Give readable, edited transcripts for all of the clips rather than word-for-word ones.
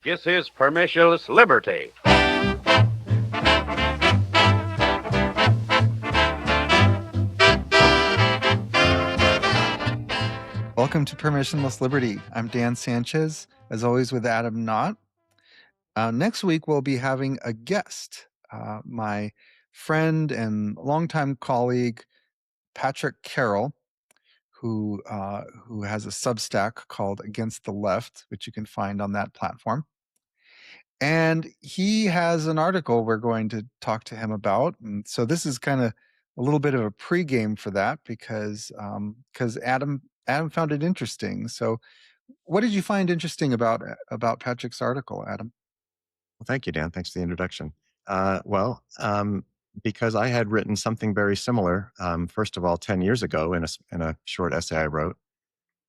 This is Permissionless Liberty. Welcome to Permissionless Liberty. I'm Dan Sanchez, as always with Adam Knott. Next week, we'll be having a guest, my friend and longtime colleague, Patrick Carroll, who has a Substack called Against the Left, which you can find on that platform. And he has an article we're going to talk to him about. And so this is kind of a little bit of a pregame for that because Adam found it interesting. So what did you find interesting about Patrick's article, Adam? Well, thank you, Dan. Thanks for the introduction. Because I had written something very similar, first of all, 10 years ago in a short essay I wrote.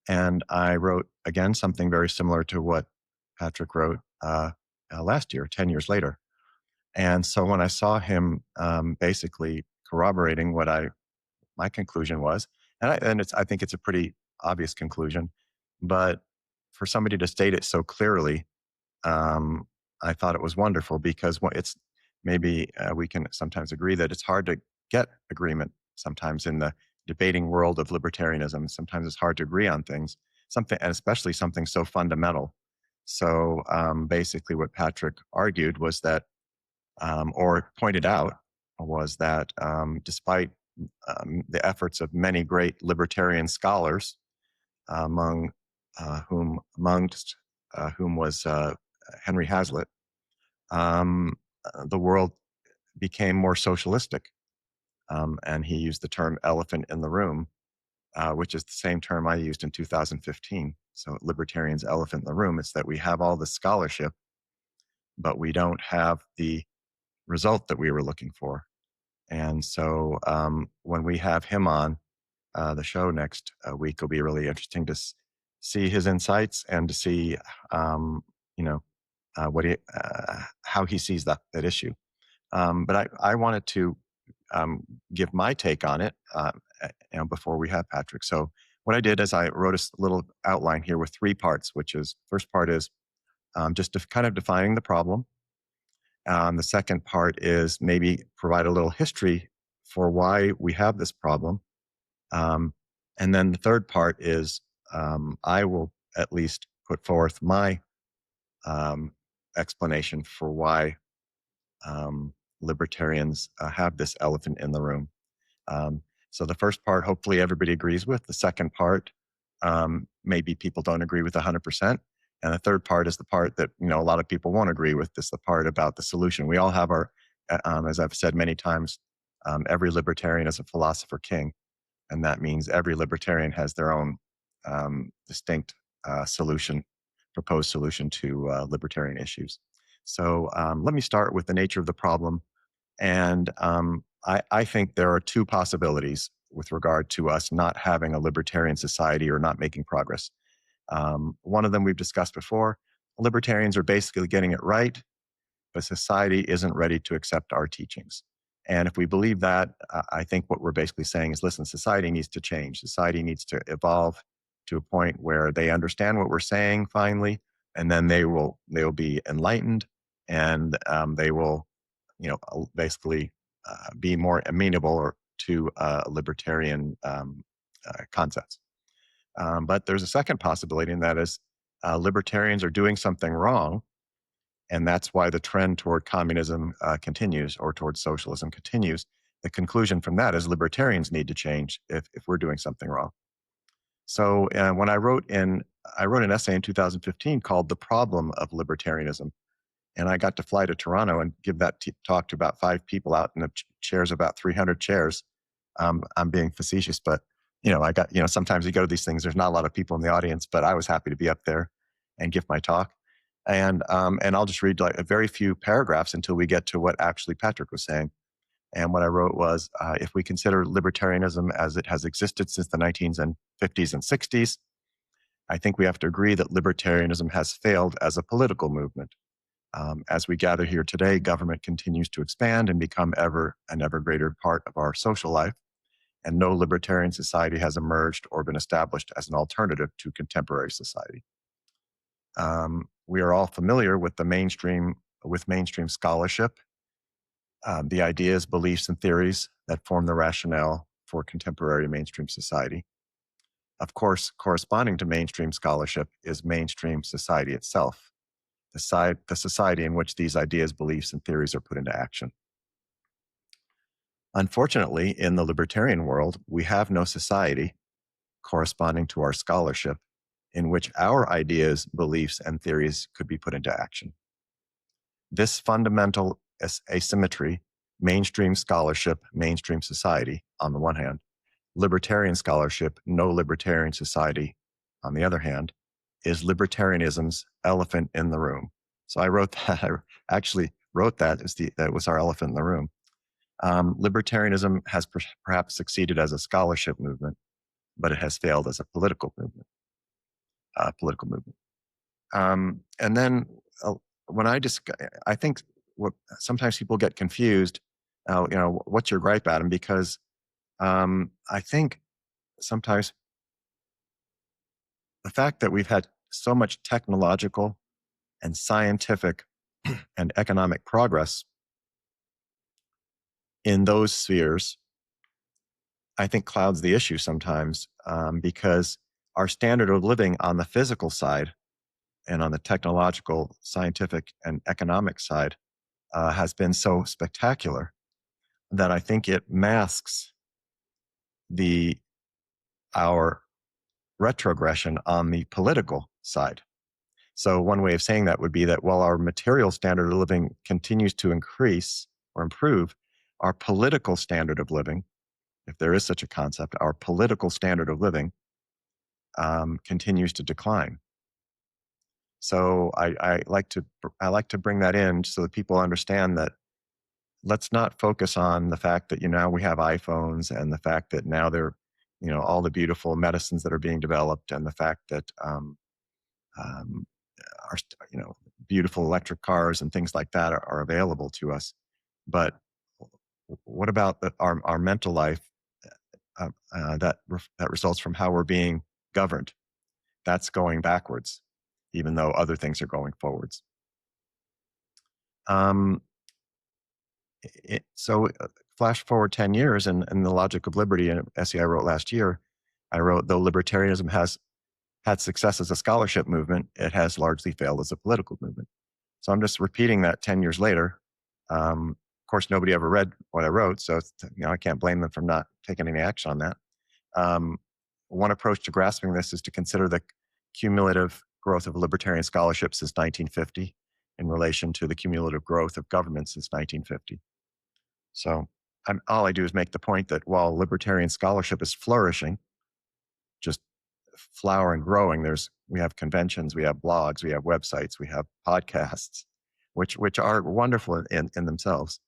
And I wrote, again, something very similar to what Patrick wrote last year, 10 years later. And so when I saw him basically corroborating what my conclusion was, I think it's a pretty obvious conclusion, but for somebody to state it so clearly, I thought it was wonderful because it's maybe we can sometimes agree that it's hard to get agreement sometimes in the debating world of libertarianism. Sometimes it's hard to agree on things, and especially something so fundamental. So basically what Patrick argued was that, or pointed out, was that despite the efforts of many great libertarian scholars, amongst whom was Henry Hazlitt, the world became more socialistic. And he used the term elephant in the room, which is the same term I used in 2015. So libertarians' elephant in the room, it's that we have all the scholarship, but we don't have the result that we were looking for. And so when we have him on the show next week, it'll be really interesting to see his insights and to see, how he sees that issue. But I wanted to give my take on it before we have Patrick. So what I did is I wrote a little outline here with 3 parts, which is, first part is just kind of defining the problem. The second part is maybe provide a little history for why we have this problem. And then the third part is I will at least put forth my explanation for why libertarians have this elephant in the room. So the first part, hopefully everybody agrees with. The second part, maybe people don't agree with 100%. And the third part is the part that, a lot of people won't agree with. This is the part about the solution. We all have our, as I've said many times, every libertarian is a philosopher king. And that means every libertarian has their own distinct proposed solution to libertarian issues. So let me start with the nature of the problem. And I think there are 2 possibilities with regard to us not having a libertarian society or not making progress. One of them we've discussed before. Libertarians are basically getting it right, but society isn't ready to accept our teachings. And if we believe that, I think what we're basically saying is, listen, society needs to change. Society needs to evolve to a point where they understand what we're saying finally, and then they will be enlightened, and they will, basically be more amenable to libertarian concepts. But there's a second possibility, and that is libertarians are doing something wrong, and that's why the trend toward communism continues, or towards socialism continues. The conclusion from that is libertarians need to change if we're doing something wrong. So when I wrote an essay in 2015 called "The Problem of Libertarianism," and I got to fly to Toronto and give that talk to about 5 people out in the chairs, about 300 chairs. I'm being facetious, but I got, sometimes you go to these things, there's not a lot of people in the audience, but I was happy to be up there and give my talk. And I'll just read like a very few paragraphs until we get to what actually Patrick was saying. And what I wrote was, if we consider libertarianism as it has existed since the 1950s and 60s, I think we have to agree that libertarianism has failed as a political movement. As we gather here today, government continues to expand and become an ever greater part of our social life, and no libertarian society has emerged or been established as an alternative to contemporary society. we are all familiar with mainstream scholarship, the ideas, beliefs, and theories that form the rationale for contemporary mainstream society. Of course, corresponding to mainstream scholarship is mainstream society itself, the society in which these ideas, beliefs, and theories are put into action. Unfortunately, in the libertarian world, we have no society corresponding to our scholarship in which our ideas, beliefs, and theories could be put into action. This fundamental asymmetry, mainstream scholarship, mainstream society, on the one hand, libertarian scholarship, no libertarian society, on the other hand, is libertarianism's elephant in the room. So I wrote that. I actually wrote that. That was our elephant in the room. Libertarianism has perhaps succeeded as a scholarship movement, but it has failed as a political movement. And then when I think what sometimes people get confused. What's your gripe, Adam? Because I think sometimes the fact that we've had so much technological and scientific and economic progress in those spheres, I think clouds the issue sometimes, because our standard of living on the physical side and on the technological, scientific, and economic side has been so spectacular that I think it masks our retrogression on the political side. So one way of saying that would be that while our material standard of living continues to increase or improve, our political standard of living, if there is such a concept, our political standard of living continues to decline. So I like to bring that in so that people understand that let's not focus on the fact that now we have iPhones and the fact that now they're all the beautiful medicines that are being developed and the fact that our beautiful electric cars and things like that are available to us. But what about our mental life that results from how we're being governed? That's going backwards, even though other things are going forwards. So flash forward 10 years in the Logic of Liberty, an essay I wrote last year, I wrote, though libertarianism has had success as a scholarship movement, it has largely failed as a political movement. So I'm just repeating that 10 years later. Of course, nobody ever read what I wrote, so I can't blame them for not taking any action on that. One approach to grasping this is to consider the cumulative growth of libertarian scholarship since 1950 in relation to the cumulative growth of government since 1950. So all I do is make the point that while libertarian scholarship is flourishing, just flowering, growing, we have conventions, we have blogs, we have websites, we have podcasts, which are wonderful in themselves.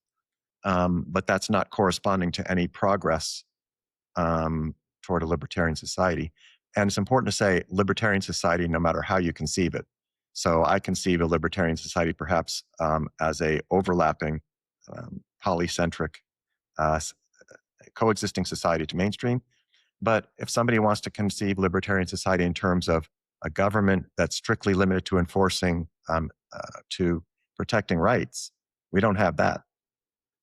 But that's not corresponding to any progress toward a libertarian society. And it's important to say libertarian society, no matter how you conceive it. So I conceive a libertarian society perhaps as a overlapping polycentric coexisting society to mainstream. But if somebody wants to conceive libertarian society in terms of a government that's strictly limited to enforcing, to protecting rights, we don't have that.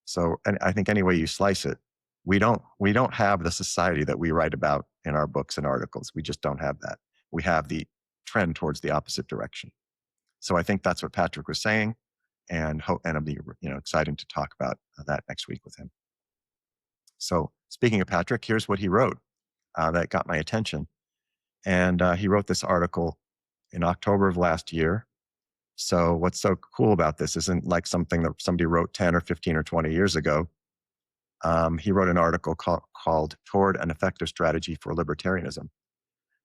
So, and I think any way you slice it, we don't have the society that we write about in our books and articles. We just don't have that. We have the trend towards the opposite direction. So I think that's what Patrick was saying, and it'll be exciting to talk about that next week with him. So speaking of Patrick, here's what he wrote that got my attention. And he wrote this article in October of last year. So what's so cool about this isn't like something that somebody wrote 10 or 15 or 20 years ago. He wrote an article called Toward an Effective Strategy for Libertarianism.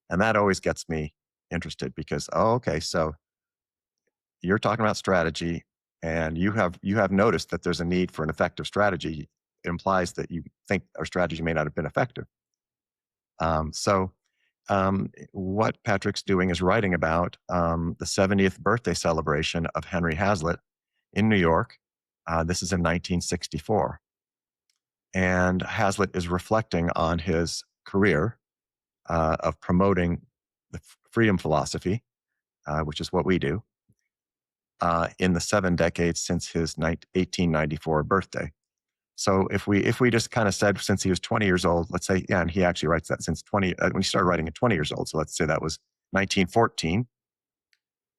And that always gets me interested because, so you're talking about strategy and you have noticed that there's a need for an effective strategy. It implies that you think our strategy may not have been effective. What Patrick's doing is writing about the 70th birthday celebration of Henry Hazlitt in New York. This is in 1964. And Hazlitt is reflecting on his career of promoting the freedom philosophy, which is what we do, in the 7 decades since his 1894 birthday. So if we just kind of said since he was 20 years old, let's say, yeah, and he actually writes that since 20, when he started writing at 20 years old. So let's say that was 1914.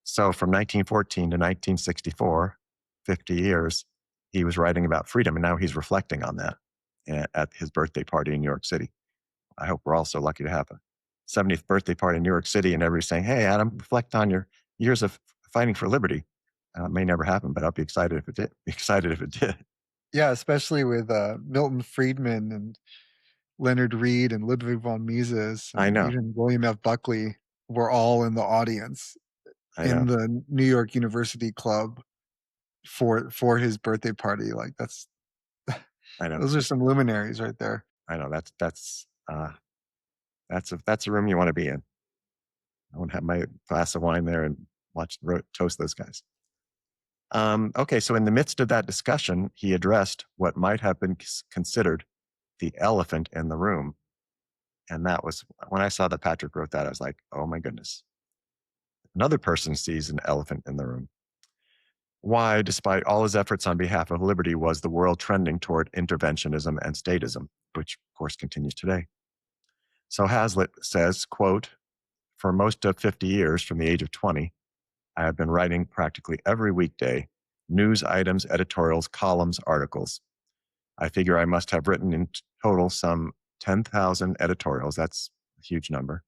So from 1914 to 1964, 50 years, he was writing about freedom. And now he's reflecting on that at his birthday party in New York City. I hope we're all so lucky to have a 70th birthday party in New York City and everybody's saying, hey, Adam, reflect on your years of fighting for liberty. It may never happen, but I'll be excited if it did. Yeah, especially with Milton Friedman and Leonard Read and Ludwig von Mises I and know. even William F. Buckley were all in the audience in the New York University Club for his birthday party. Like that's I know. those are some luminaries right there. I know that's a room you want to be in. I want to have my glass of wine there and toast those guys. Okay, so in the midst of that discussion, he addressed what might have been considered the elephant in the room. And that was when I saw that Patrick wrote that, I was like, oh my goodness. Another person sees an elephant in the room. Why, despite all his efforts on behalf of liberty, was the world trending toward interventionism and statism, which of course continues today? So Hazlitt says, quote, for most of 50 years from the age of 20, I have been writing practically every weekday, news items, editorials, columns, articles. I figure I must have written in total some 10,000 editorials. That's a huge number.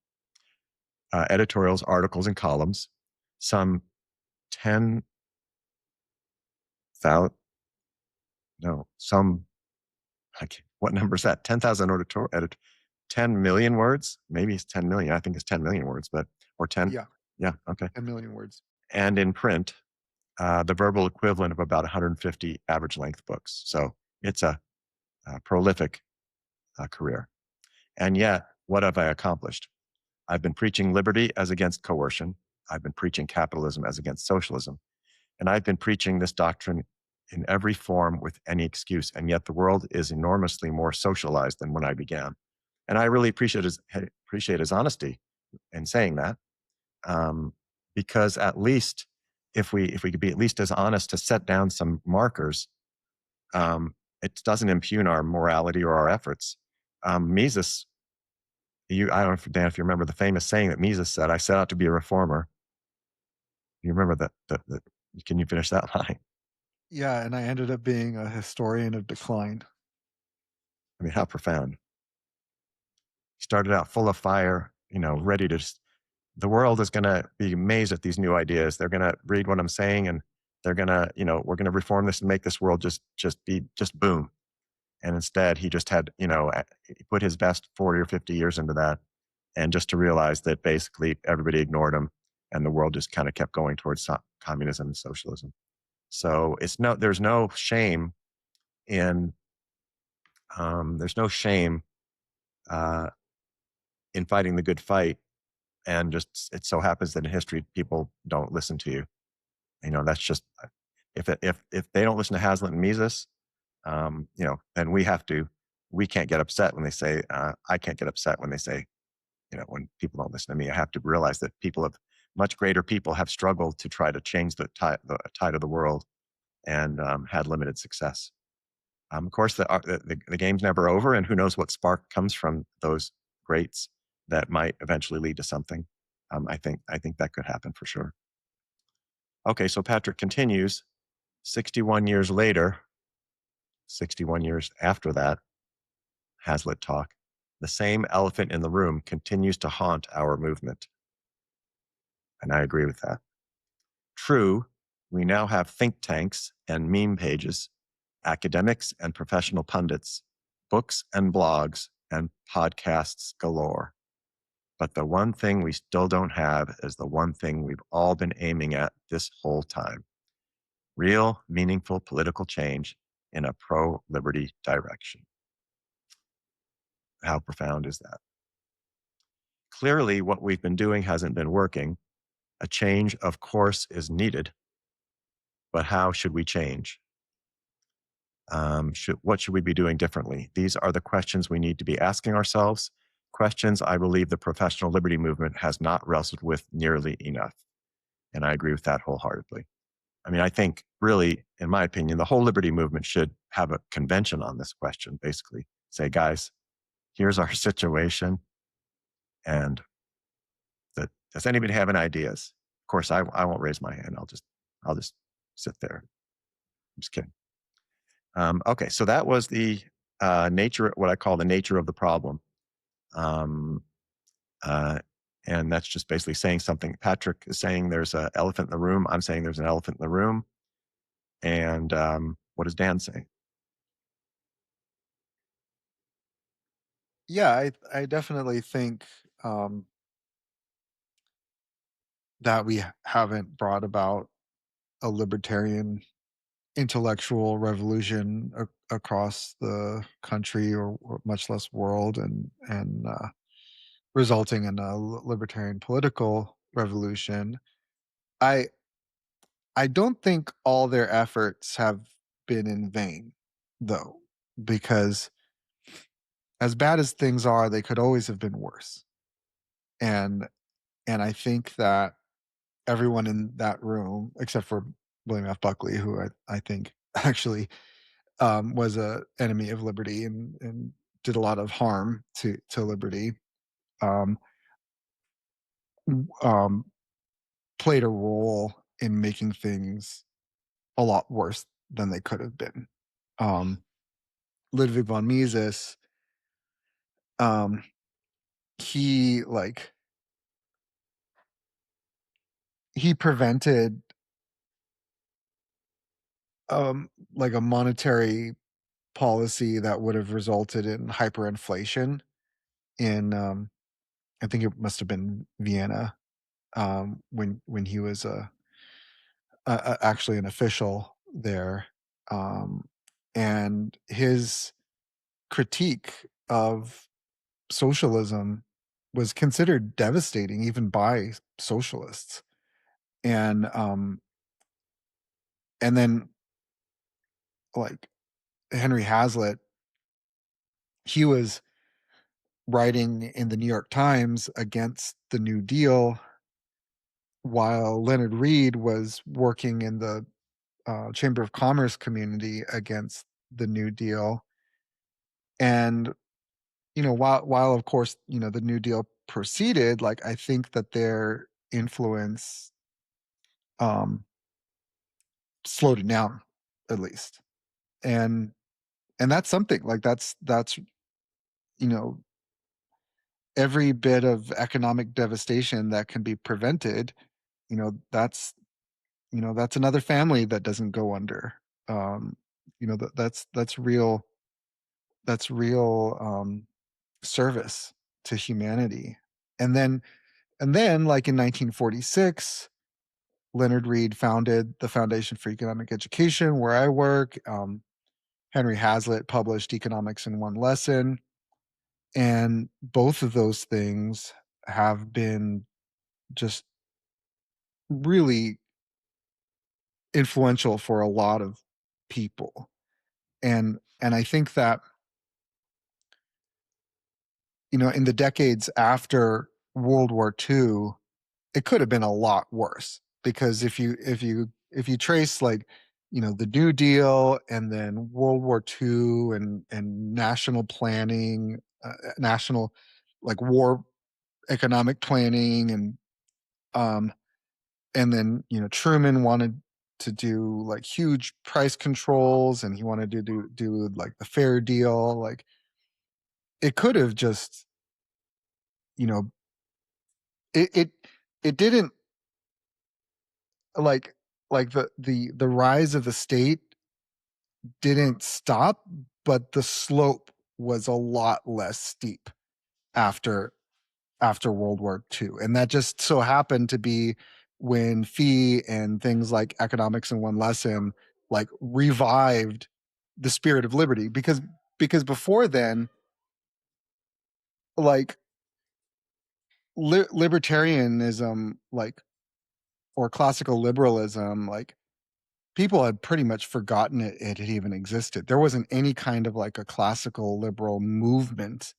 Editorials, articles, and columns. Some 10,000, what number is that? 10,000 10 million words? Maybe it's 10 million. I think it's 10 million words, or 10. Yeah, okay. 10 million words. And in print, the verbal equivalent of about 150 average length books. So it's a prolific career. And yet, what have I accomplished? I've been preaching liberty as against coercion. I've been preaching capitalism as against socialism. And I've been preaching this doctrine in every form with any excuse. And yet the world is enormously more socialized than when I began. And I really appreciate his honesty in saying that. Because at least if we could be at least as honest to set down some markers, it doesn't impugn our morality or our efforts. Mises, I don't know, Dan, if you remember the famous saying that Mises said, I set out to be a reformer. You remember that? Can you finish that line? Yeah, and I ended up being a historian of decline. I mean, how profound. He started out full of fire, ready to the world is going to be amazed at these new ideas. They're going to read what I'm saying and they're going to, we're going to reform this and make this world just boom. And instead he just had, he put his best 40 or 50 years into that. And just to realize that basically everybody ignored him and the world just kind of kept going towards communism and socialism. So there's no shame in fighting the good fight. And just it so happens that in history people don't listen to you. That's just if they don't listen to Hazlitt and Mises, then we can't get upset when they say I can't get upset when they say, when people don't listen to me. I have to realize that much greater people have struggled to try to change the tide of the world and had limited success. Of course, the game's never over, and who knows what spark comes from those greats that might eventually lead to something. I think that could happen for sure. Okay, so Patrick continues. 61 years later, 61 years after that Hazlitt talk, the same elephant in the room continues to haunt our movement. And I agree with that. True, we now have think tanks and meme pages, academics and professional pundits, books and blogs, and podcasts galore. But the one thing we still don't have is the one thing we've all been aiming at this whole time. Real, meaningful political change in a pro-liberty direction. How profound is that? Clearly, what we've been doing hasn't been working. A change, of course, is needed. But how should we change? What should we be doing differently? These are the questions we need to be asking ourselves, questions I believe the professional liberty movement has not wrestled with nearly enough. And I agree with that wholeheartedly. I mean, I think really, in my opinion, the whole liberty movement should have a convention on this question, basically say, guys, here's our situation. And does anybody have any ideas? Of course, I won't raise my hand. I'll just sit there. I'm just kidding. Okay, so that was the nature, what I call the nature of the problem. And that's just basically saying something. Patrick is saying there's an elephant in the room. I'm saying there's an elephant in the room. And what does Dan say? Yeah, I definitely think that we haven't brought about a libertarian intellectual revolution across the country or much less world, and resulting in a libertarian political revolution. I don't think all their efforts have been in vain, though, because as bad as things are, they could always have been worse. And I think that everyone in that room, except for William F. Buckley, who I think actually was a enemy of liberty and did a lot of harm to liberty, um, um, played a role in making things a lot worse than they could have been. Ludwig von Mises, he prevented like a monetary policy that would have resulted in hyperinflation in I think it must have been Vienna, when he was actually an official there, and his critique of socialism was considered devastating even by socialists, and then like Henry Hazlitt, he was writing in the New York Times against the New Deal, while Leonard Read was working in the Chamber of Commerce community against the New Deal. And while of course the New Deal proceeded, like I think that their influence slowed it down, at least. And that's something like that's you know every bit of economic devastation that can be prevented, that's that's another family that doesn't go under. That's real, service to humanity. And then like in 1946, Leonard Read founded the Foundation for Economic Education, where I work. Henry Hazlitt published Economics in One Lesson. And both of those things have been just really influential for a lot of people. And I think that, in the decades after World War II, it could have been a lot worse, because if you trace like the New Deal and then World War II and national planning, national like war economic planning, and then Truman wanted to do like huge price controls, and he wanted to do like the fair deal. Like it could have just you know it didn't, like the rise of the state didn't stop, but the slope was a lot less steep after World War II. And that just so happened to be when fee and things like Economics in One Lesson like revived the spirit of liberty, because before then, like libertarianism, like, or classical liberalism, like people had pretty much forgotten it had even existed. There wasn't any kind of like a classical liberal movement,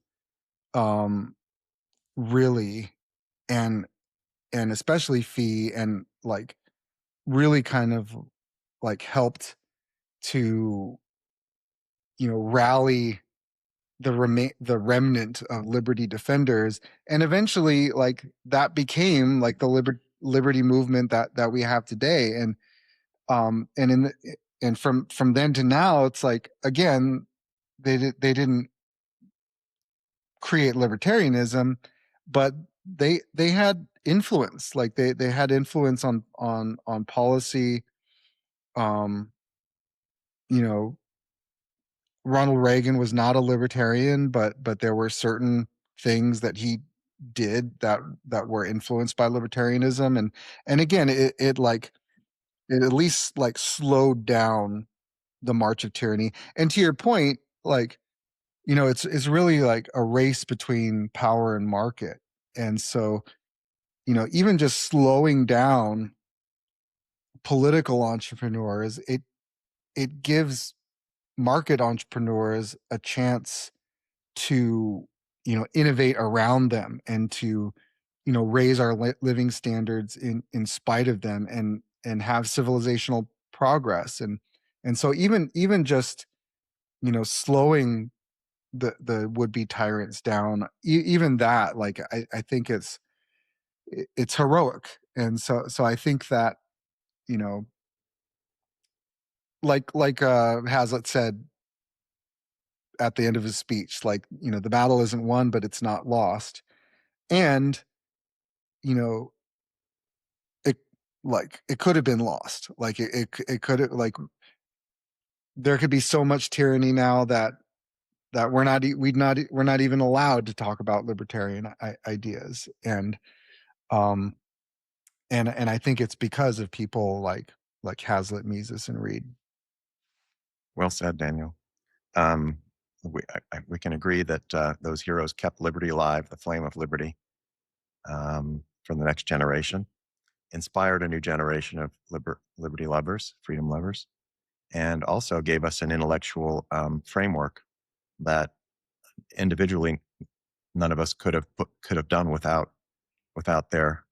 really, and especially fee, and like really kind of like helped to, rally the remnant of liberty defenders, and eventually like that became like the liberty movement that we have today. And from then to now, it's like, again, they didn't create libertarianism, but they had influence. Like they had influence on policy. um you know Ronald Reagan was not a libertarian, but there were certain things that he did that were influenced by libertarianism. And again, it at least like slowed down the march of tyranny. And to your point, like, it's really like a race between power and market. And so, even just slowing down political entrepreneurs, it gives market entrepreneurs a chance to, innovate around them and to, raise our living standards in spite of them, and have civilizational progress. And so even just, slowing the would-be tyrants down, even that, like, I think it's heroic. And so I think that, you know like Hazlitt said at the end of his speech, like, the battle isn't won, but it's not lost. And, you know it it could have been lost. Like it could have, like, there could be so much tyranny now that we're not even allowed to talk about libertarian ideas. Um and I think it's because of people like Hazlitt, Mises, and Reed. Well said, Daniel. We can agree that those heroes kept liberty alive, the flame of liberty, for the next generation, inspired a new generation of liberty lovers, freedom lovers, and also gave us an intellectual framework that individually none of us could have done without their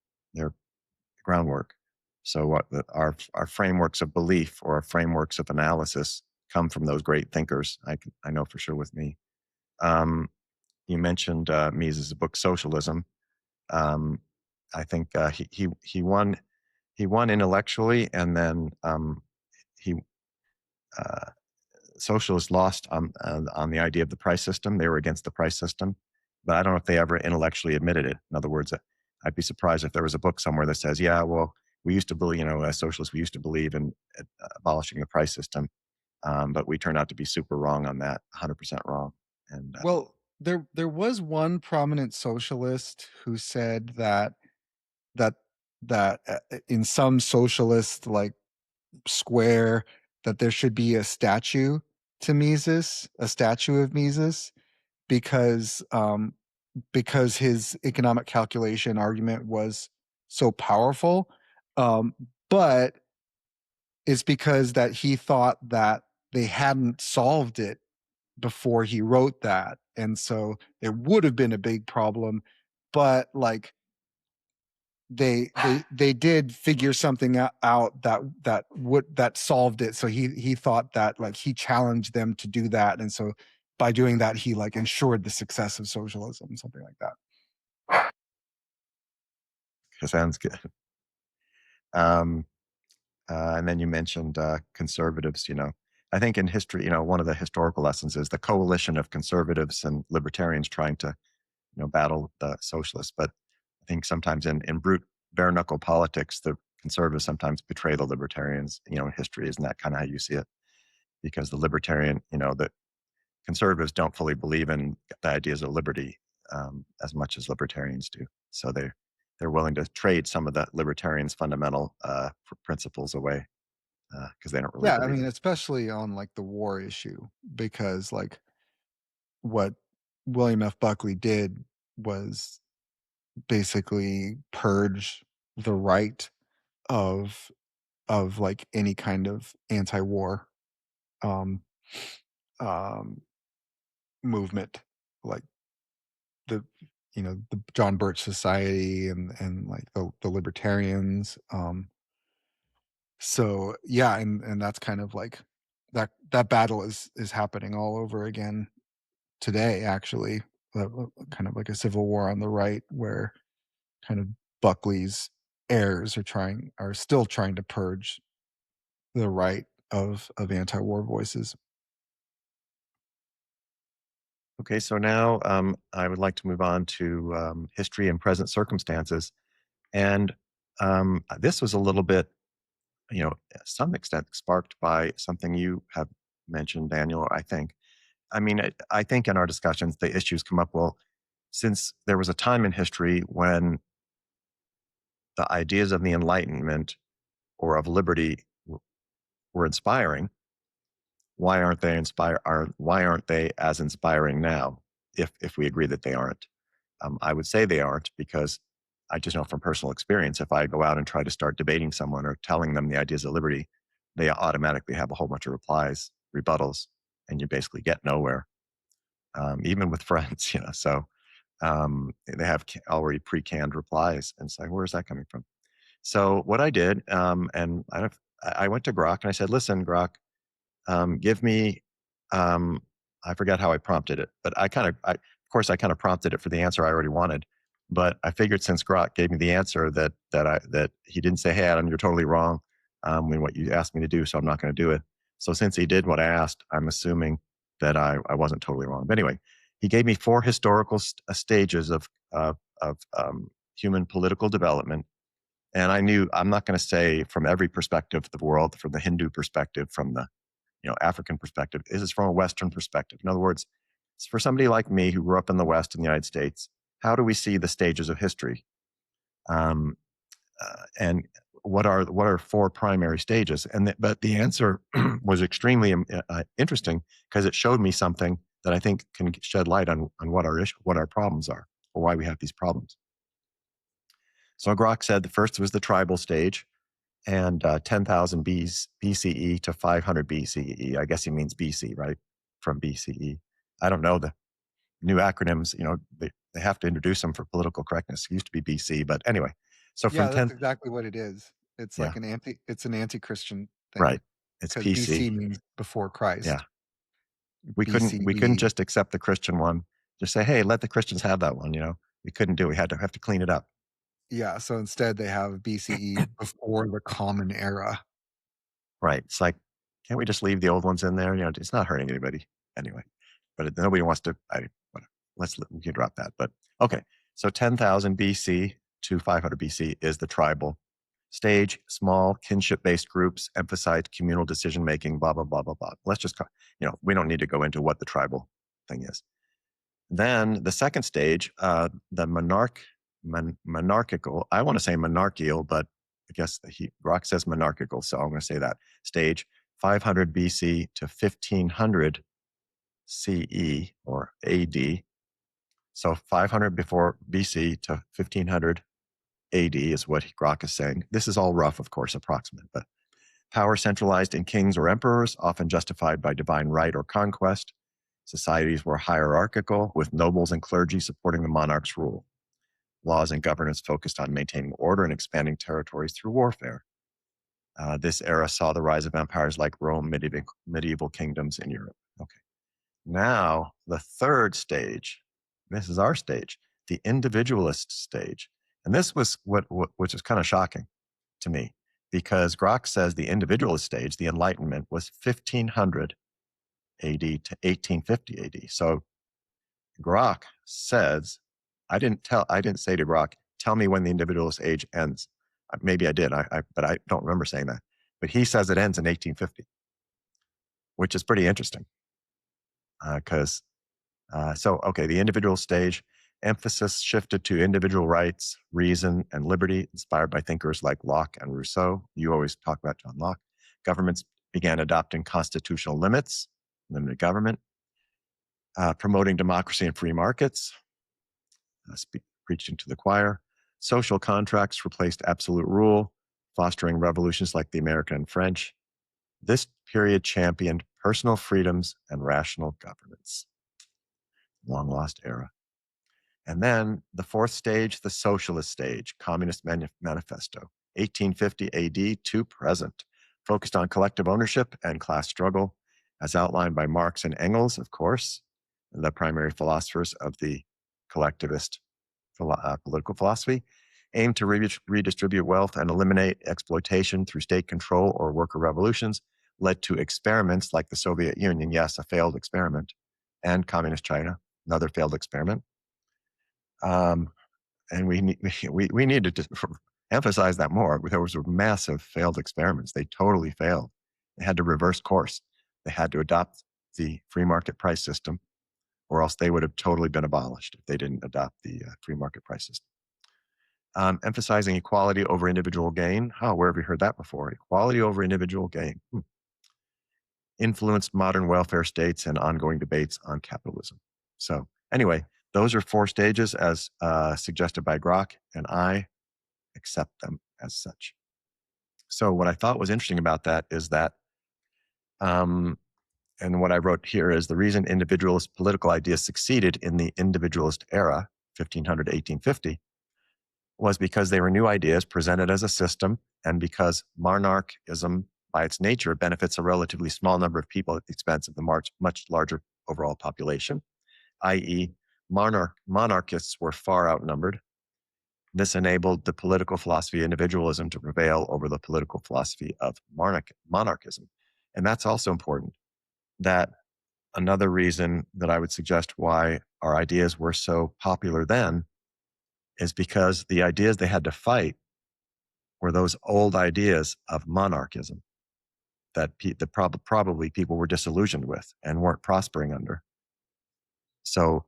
groundwork. So our frameworks of belief or our frameworks of analysis come from those great thinkers. I know for sure with me. You mentioned Mises' book Socialism. I think he won intellectually, and then he socialists lost on the idea of the price system. They were against the price system, but I don't know if they ever intellectually admitted it. In other words, I'd be surprised if there was a book somewhere that says, "Yeah, well, we used to believe, as socialists, we used to believe in abolishing the price system, but we turned out to be super wrong on that, 100% wrong." And Well, there was one prominent socialist who said that that in some socialist like square, that there should be a statue to Mises, a statue of Mises, because his economic calculation argument was so powerful. Um, but it's because that he thought that they hadn't solved it before he wrote that, and so it would have been a big problem. But like they did figure something out that solved it. So he thought that, like, he challenged them to do that, and so by doing that he like ensured the success of socialism, something like that. sounds good. Um, and then you mentioned conservatives. I think in history, one of the historical lessons is the coalition of conservatives and libertarians trying to, battle the socialists. But I think sometimes in brute bare knuckle politics, the conservatives sometimes betray the libertarians. In history, isn't that kind of how you see it? Because the the conservatives don't fully believe in the ideas of liberty as much as libertarians do. So they're willing to trade some of the libertarians' fundamental principles away because they don't really Yeah, I believe mean, in. especially on like the war issue, because like what William F. Buckley did was basically purge the right of like any kind of anti-war um um movement, like the the John Birch Society and like the libertarians. So yeah, and that's kind of like that battle is happening all over again today, actually. Kind of like a civil war on the right, where kind of Buckley's heirs are still trying to purge the right of anti-war voices. Okay, so now I would like to move on to history and present circumstances. And this was a little bit, to some extent sparked by something you have mentioned, Daniel, I think. I mean, I think in our discussions, the issues come up, well, since there was a time in history when the ideas of the Enlightenment or of liberty were inspiring, why aren't they as inspiring now? If we agree that they aren't, I would say they aren't, because I just know from personal experience, if I go out and try to start debating someone or telling them the ideas of liberty, they automatically have a whole bunch of rebuttals, and you basically get nowhere, even with friends, So they have already pre-canned replies, and it's like, where's that coming from? So what I did, and I went to Grok and I said, listen, Grok, give me, I forgot how I prompted it, but of course I kind of prompted it for the answer I already wanted. But I figured since Grok gave me the answer that he didn't say, hey, Adam, you're totally wrong in what you asked me to do, so I'm not going to do it. So since he did what I asked, I'm assuming that I wasn't totally wrong. But anyway, he gave me 4 historical stages of human political development. And I knew I'm not going to say from every perspective of the world, from the Hindu perspective, from the African perspective. This is from a Western perspective. In other words, it's for somebody like me who grew up in the West in the United States. How do we see the stages of history? And what are 4 primary stages? But the answer was extremely interesting, because it showed me something that I think can shed light on what our problems are, or why we have these problems. So Grok said the first was the tribal stage, and 10,000 BCE to 500 BCE. I guess he means BC, right? From BCE. I don't know the new acronyms. They have to introduce them for political correctness. It used to be BC, but anyway. So from Yeah, that's 10, exactly what it is. It's yeah, like it's an anti-Christian thing, right. It's because PC. BC means before Christ. Yeah, we couldn't BCE. just accept the Christian one. Just say, hey, let the Christians have that one. We couldn't do. We had to have to clean it up. Yeah, so instead they have BCE, before the Common Era. Right. It's like, can't we just leave the old ones in there? It's not hurting anybody anyway. But nobody wants to. We can drop that. But okay. So 10,000 BC to 500 BC is the tribal stage. Small kinship-based groups emphasize communal decision-making, blah, blah, blah, blah, blah. Let's just, we don't need to go into what the tribal thing is. Then the second stage, the monarchical, I want to say monarchical, but I guess Grok says monarchical, so I'm going to say that stage, 500 BC to 1500 CE or AD. So 500 before BC to 1500 AD is what Grok is saying. This is all rough, of course, approximate, but power centralized in kings or emperors, often justified by divine right or conquest. Societies were hierarchical, with nobles and clergy supporting the monarch's rule. Laws and governance focused on maintaining order and expanding territories through warfare. This era saw the rise of empires like Rome, medieval kingdoms in Europe. Okay. Now, the third stage, this is our stage, the individualist stage. And this was which is kind of shocking to me, because Grok says the individualist stage, the Enlightenment, was 1500 AD to 1850 AD. So Grok says, I didn't say to Grok, tell me when the individualist age ends. Maybe I did, but I don't remember saying that. But he says it ends in 1850, which is pretty interesting. Because the individual stage, emphasis shifted to individual rights, reason, and liberty, inspired by thinkers like Locke and Rousseau. You always talk about John Locke. Governments began adopting constitutional limits, limited government, promoting democracy and free markets, preaching to the choir. Social contracts replaced absolute rule, fostering revolutions like the American and French. This period championed personal freedoms and rational governance. Long lost era. And then the fourth stage, the socialist stage, Communist Manifesto, 1850 AD to present. focused on collective ownership and class struggle, as outlined by Marx and Engels, of course, the primary philosophers of the collectivist political philosophy, aimed to redistribute wealth and eliminate exploitation through state control or worker revolutions, led to experiments like the Soviet Union, yes, a failed experiment, and Communist China, another failed experiment. And we needed to emphasize that more. There was massive failed experiments. They totally failed. They had to reverse course. They had to adopt the free market price system, or else they would have totally been abolished if they didn't adopt the free market price system. Emphasizing equality over individual gain. Where have you heard that before? Equality over individual gain. Influenced modern welfare states and ongoing debates on capitalism. So anyway, those are 4 stages as suggested by Grok, and I accept them as such. So what I thought was interesting about that is that, and what I wrote here is the reason individualist political ideas succeeded in the individualist era, 1500 to 1850, was because they were new ideas presented as a system, and because monarchism, by its nature, benefits a relatively small number of people at the expense of the much larger overall population, i.e., monarchists were far outnumbered. This enabled the political philosophy of individualism to prevail over the political philosophy of monarchism. And that's also important. That another reason that I would suggest why our ideas were so popular then is because the ideas they had to fight were those old ideas of monarchism that probably people were disillusioned with and weren't prospering under. So,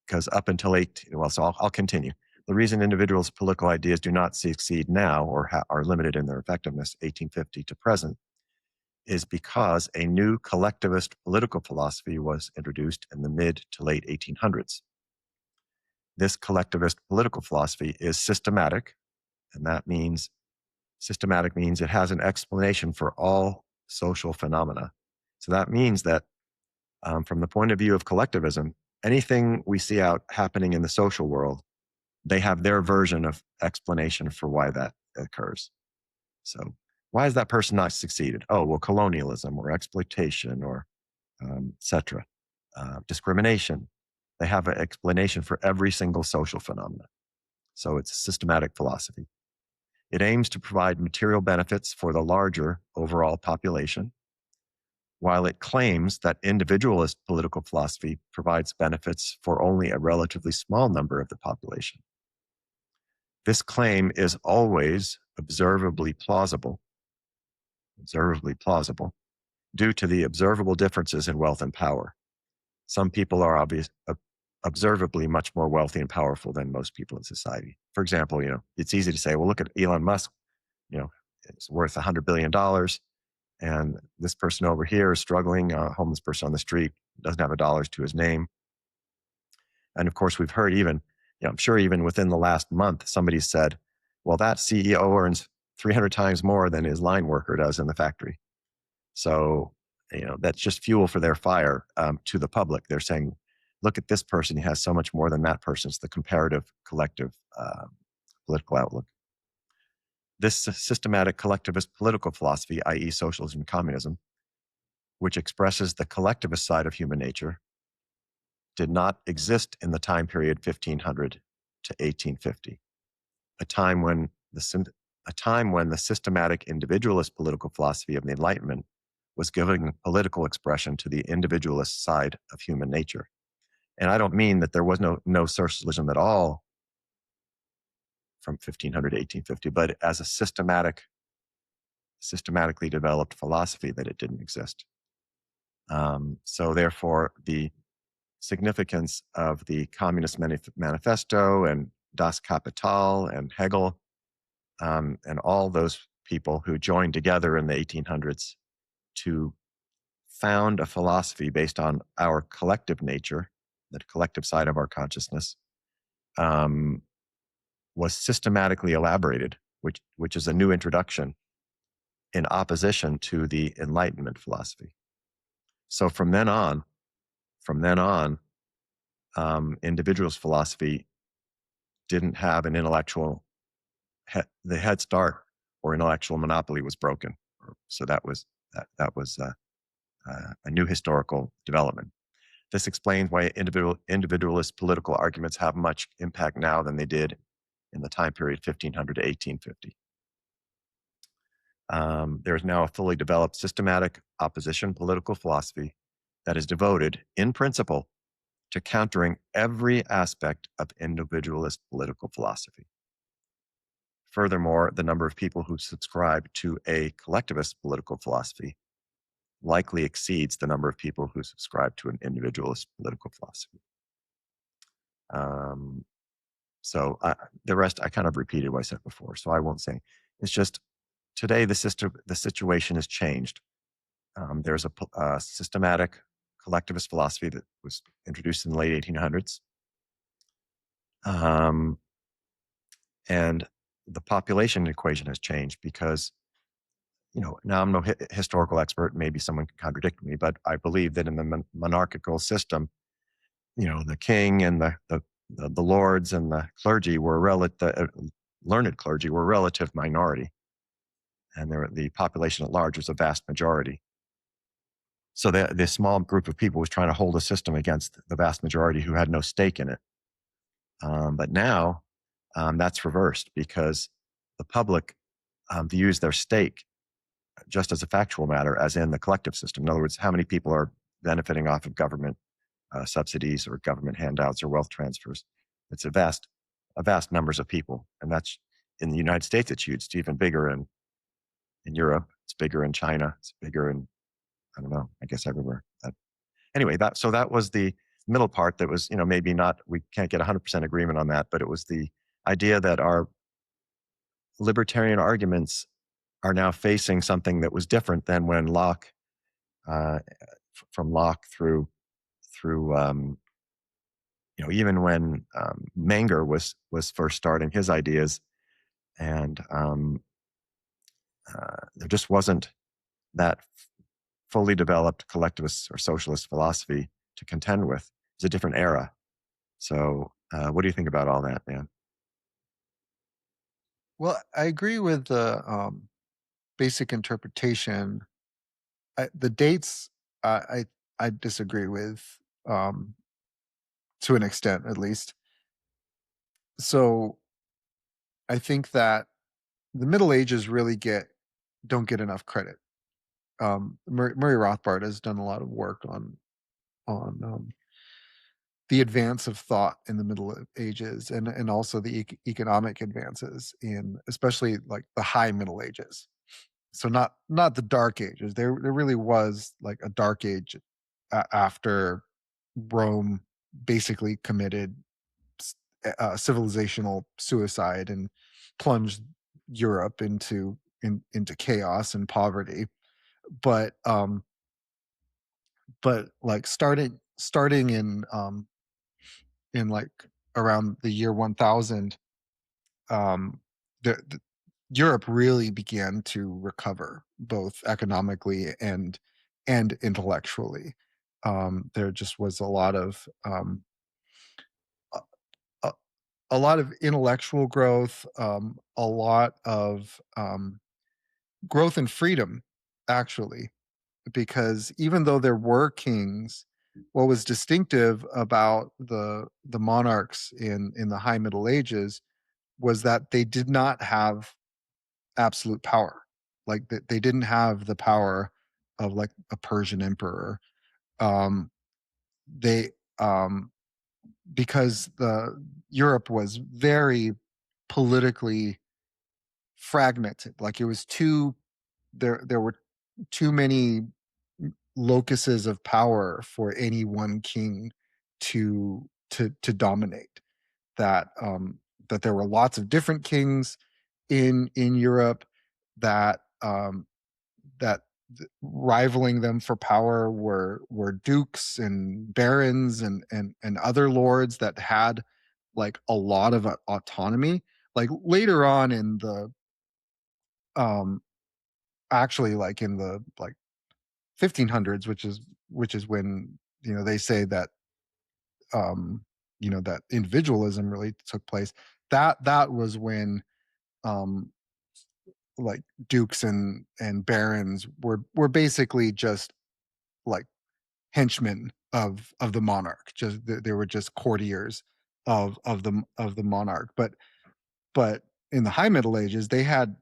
because up until I'll continue. The reason individuals' political ideas do not succeed now or are limited in their effectiveness, 1850 to present, is because a new collectivist political philosophy was introduced in the mid to late 1800s. This collectivist political philosophy is systematic, and that means systematic means it has an explanation for all social phenomena. So that means that from the point of view of collectivism, anything we see out happening in the social world, they have their version of explanation for why that occurs. So why has that person not succeeded? Oh, well, colonialism or exploitation or etc. Discrimination. They have an explanation for every single social phenomenon. So it's a systematic philosophy. It aims to provide material benefits for the larger overall population, while it claims that individualist political philosophy provides benefits for only a relatively small number of the population. This claim is always observably plausible due to the observable differences in wealth and power. Some people are observably much more wealthy and powerful than most people in society. For example, it's easy to say, well, look at Elon Musk, it's worth $100 billion. And this person over here is struggling, a homeless person on the street, doesn't have $1 to his name. And of course, we've heard I'm sure even within the last month, somebody said, well, that CEO earns 300 times more than his line worker does in the factory. So, that's just fuel for their fire to the public. They're saying, look at this person, he has so much more than that person. It's the comparative collective political outlook. This systematic collectivist political philosophy, i.e. socialism and communism, which expresses the collectivist side of human nature, did not exist in the time period 1500 to 1850, a time when the systematic individualist political philosophy of the Enlightenment was giving political expression to the individualist side of human nature. And I don't mean that there was no socialism at all from 1500 to 1850, but as a systematically developed philosophy that it didn't exist. So therefore, the significance of the Communist Manifesto and Das Kapital and Hegel and all those people who joined together in the 1800s to found a philosophy based on our collective nature, the collective side of our consciousness, was systematically elaborated, which is a new introduction in opposition to the Enlightenment philosophy. So from then on, individualist philosophy didn't have an the head start or intellectual monopoly was broken So that was a new historical development. This explains why individualist political arguments have much impact now than they did in the time period 1500 to 1850. There is now a fully developed systematic opposition political philosophy that is devoted, in principle, to countering every aspect of individualist political philosophy. Furthermore, the number of people who subscribe to a collectivist political philosophy likely exceeds the number of people who subscribe to an individualist political philosophy. So the rest, I kind of repeated what I said before, so I won't say. It's just today the situation has changed. There's a systematic collectivist philosophy that was introduced in the late 1800s. And the population equation has changed because, now I'm no historical expert. Maybe someone can contradict me, but I believe that in the monarchical system, the king and the lords and the clergy were learned clergy were a relative minority, and the population at large was a vast majority. So this small group of people was trying to hold a system against the vast majority who had no stake in it. But now that's reversed because the public views their stake just as a factual matter, as in the collective system. In other words, how many people are benefiting off of government subsidies or government handouts or wealth transfers. It's a vast numbers of people. And that's in the United States, it's huge. It's even bigger in Europe. It's bigger in China. It's bigger in, I don't know, I guess everywhere. Anyway, that was the middle part that was, maybe not, we can't get 100% agreement on that, but it was the idea that our libertarian arguments are now facing something that was different than when Locke, from Locke through even when Menger was first starting his ideas, and there just wasn't that fully developed collectivist or socialist philosophy to contend with. It's a different era. So what do you think about all that, Dan? Well, I agree with the basic interpretation. The dates, I disagree with, to an extent at least. So I think that the Middle Ages really don't get enough credit. Murray Rothbard has done a lot of work on the advance of thought in the Middle Ages and also the economic advances in especially like the high Middle Ages. So not the Dark Ages. There really was like a Dark Age after Rome basically committed civilizational suicide and plunged Europe into chaos and poverty. But like starting in like around the year 1000, the Europe really began to recover both economically and intellectually. There just was a lot of intellectual growth, a lot of growth and freedom, actually, because even though there were kings, what was distinctive about the monarchs in the High Middle Ages was that they did not have absolute power. Like they didn't have the power of like a Persian emperor. They because Europe was very politically fragmented. Like it was there were too many locuses of power for any one king to dominate. That there were lots of different kings in Europe that rivaling them for power were dukes and barons and other lords that had like a lot of autonomy. Like later on in the actually like in the like 1500s, which is when they say that that individualism really took place. That was when like dukes and barons were basically just like henchmen of the monarch. Just they were just courtiers of the monarch. But in the High Middle Ages, they had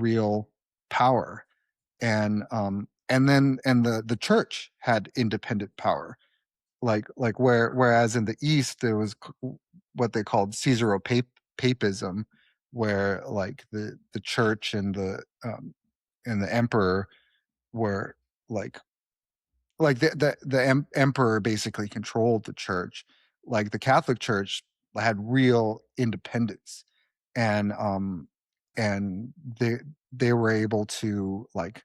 real power, and the church had independent power. Whereas in the East there was what they called Caesaro-papism, where like the church and the emperor were like emperor basically controlled the church. Like the Catholic Church had real independence, and and they were able to like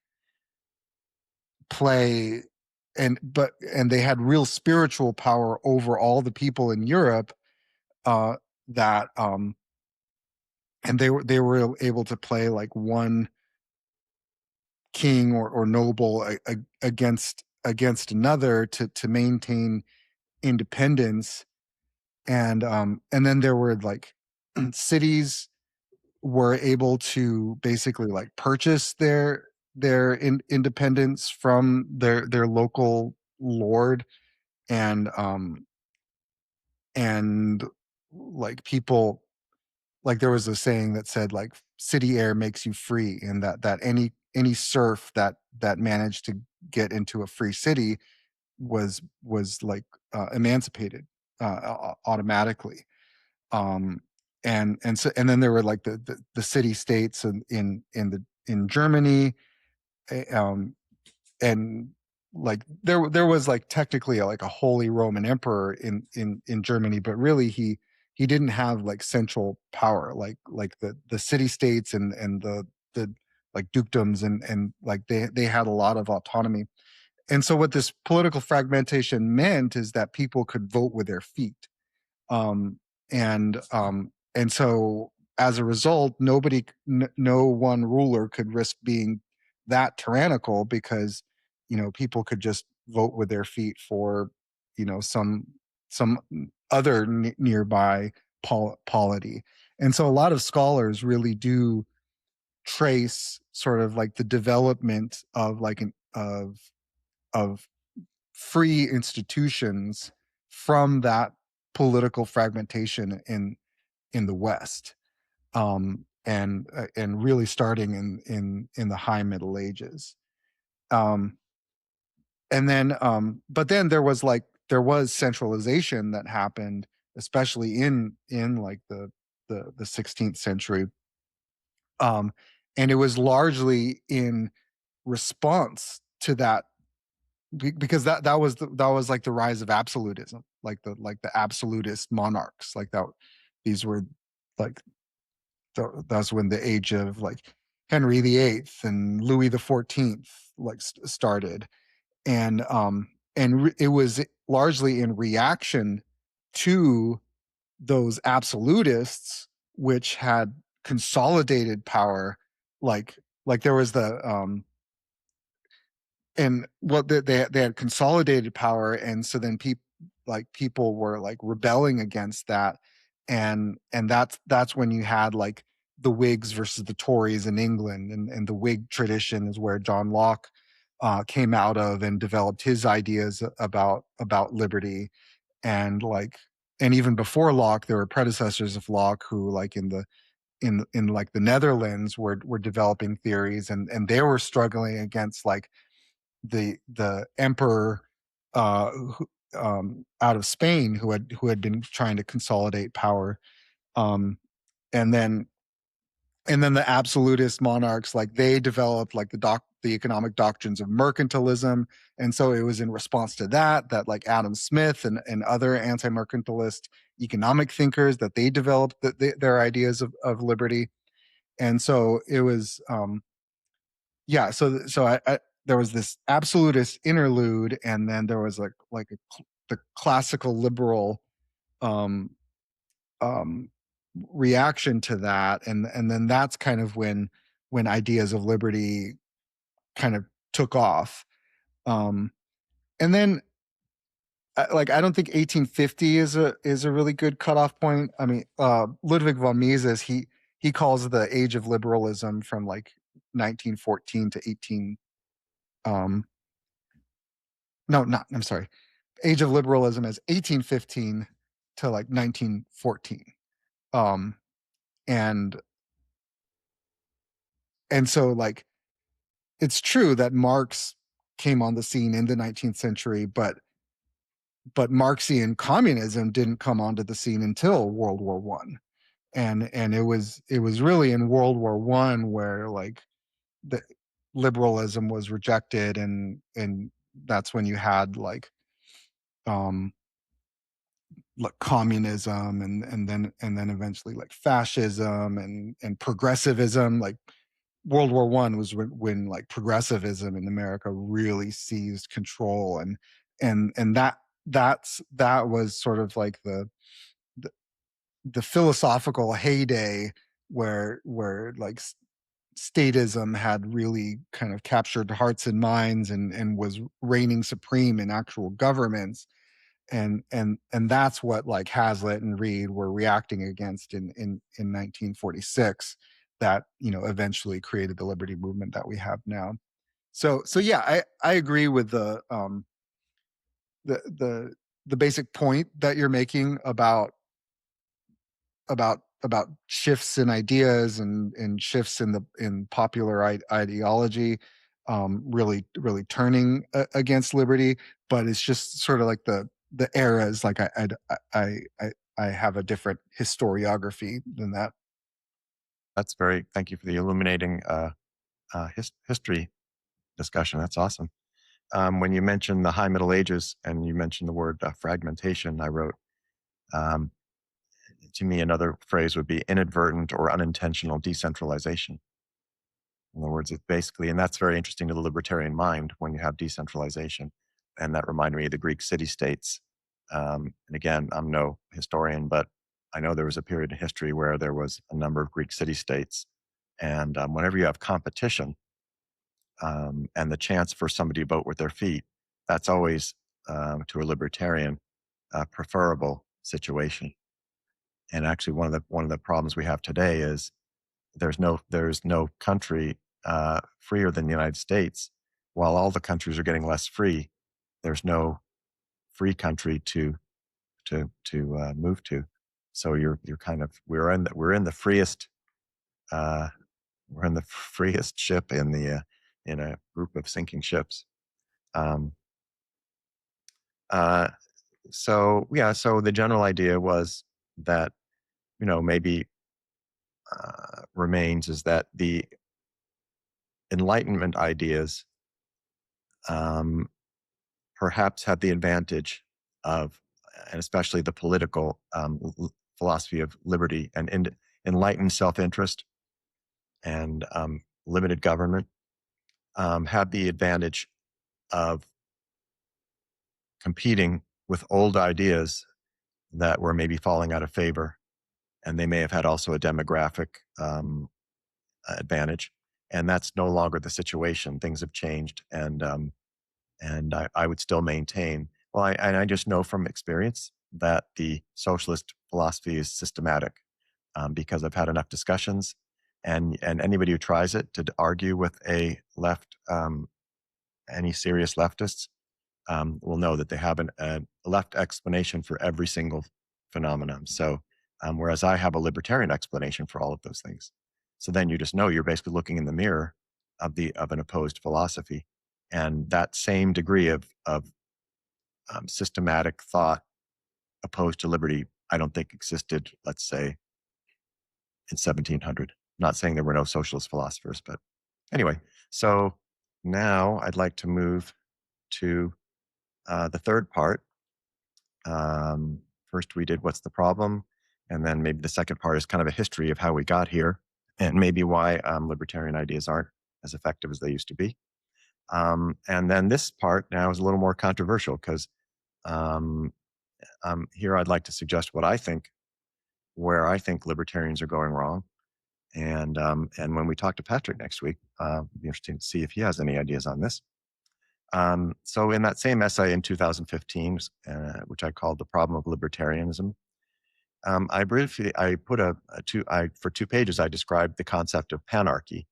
play, and they had real spiritual power over all the people in Europe, uh that and they were able to play like one king or noble against another to maintain independence. And then there were like cities were able to basically like purchase independence from their local lord. And like people, like there was a saying that said like city air makes you free, and that any serf that managed to get into a free city was like emancipated automatically. um and then there were like the city states in Germany. eh, um and like there was like technically like a Holy Roman Emperor in Germany, but really he didn't have like central power like the city states and the like dukedoms, and like they had a lot of autonomy. And so what this political fragmentation meant is that people could vote with their feet. um and so as a result, no one ruler could risk being that tyrannical, because people could just vote with their feet for some other nearby polity. And so a lot of scholars really do trace sort of like the development of like of free institutions from that political fragmentation in the West, and really starting in the High Middle Ages. um, and then but then there was centralization that happened, especially in like the 16th century. um, and it was largely in response to that, because that was like the rise of absolutism, like the absolutist monarchs, like that. These were like that's when the age of like Henry VIII and Louis XIV like started. And it was largely in reaction to those absolutists, which had consolidated power. Like there was the and what they had consolidated power, and so then people were like rebelling against that. And that's when you had like the Whigs versus the Tories in England. And the Whig tradition is where John Locke came out of and developed his ideas about liberty. And even before Locke, there were predecessors of Locke who, like in like the Netherlands, were developing theories, and they were struggling against like the emperor out of Spain, who had been trying to consolidate power. um, and then the absolutist monarchs, like they developed like the economic doctrines of mercantilism. And so it was in response to that like Adam Smith and other anti-mercantilist economic thinkers, that they developed their ideas of liberty. And so it was yeah, so I there was this absolutist interlude, and then there was the classical liberal um um reaction to that. And then that's kind of when ideas of liberty kind of took off. um and then I don't think 1850 is a really good cutoff point. I mean, Ludwig von Mises, he calls the age of liberalism from like 1914 to 18. No, not. I'm sorry. Age of liberalism as 1815 to like 1914. And so like it's true that Marx came on the scene in the 19th century, but Marxian communism didn't come onto the scene until World War One, and it was really in World War One where like the liberalism was rejected, and that's when you had like communism, and then eventually like fascism and progressivism. Like World War One was when like progressivism in America really seized control, and that was sort of like the philosophical heyday where like statism had really kind of captured hearts and minds, and was reigning supreme in actual governments, and that's what like Hazlitt and Reed were reacting against in 1946, that eventually created the liberty movement that we have now. So yeah, I agree with the basic point that you're making about shifts in ideas and shifts in popular ideology, really turning against liberty. But it's just sort of like the eras. Like I have a different historiography than that. That's thank you for the illuminating history discussion. That's awesome. When you mentioned the High Middle Ages and you mentioned the word fragmentation, I wrote, to me, another phrase would be inadvertent or unintentional decentralization. In other words, it's basically, and that's very interesting to the libertarian mind when you have decentralization. And that reminded me of the Greek city-states. And again, I'm no historian, but I know there was a period in history where there was a number of Greek city-states. And whenever you have competition and the chance for somebody to vote with their feet, that's always, to a libertarian, a preferable situation. And actually, one of the problems we have today is there's no country freer than the United States. While all the countries are getting less free, there's no free country to move to. So you're kind of we're in the freest ship in a group of sinking ships. So the general idea was that maybe remains is that the Enlightenment ideas perhaps had the advantage of, and especially the political philosophy of liberty and enlightened self-interest and limited government, had the advantage of competing with old ideas that were maybe falling out of favor, and they may have had also a demographic advantage, and that's no longer the situation. Things have changed, and I would still maintain. Well, I just know from experience that the socialist philosophy is systematic, because I've had enough discussions, and anybody who tries it to argue with a left, any serious leftists, will know that they have a left explanation for every single phenomenon. So, whereas I have a libertarian explanation for all of those things. So then you just know you're basically looking in the mirror of an opposed philosophy, and that same degree of systematic thought opposed to liberty, I don't think existed, let's say, in 1700. Not saying there were no socialist philosophers, but anyway. So now I'd like to move to the third part. First we did what's the problem, and then maybe the second part is kind of a history of how we got here, and maybe why libertarian ideas aren't as effective as they used to be. And then this part now is a little more controversial because here I'd like to suggest where I think libertarians are going wrong. And when we talk to Patrick next week, it'll be interesting to see if he has any ideas on this. So in that same essay in 2015, which I called The Problem of Libertarianism, I put for 2 pages, I described the concept of panarchy.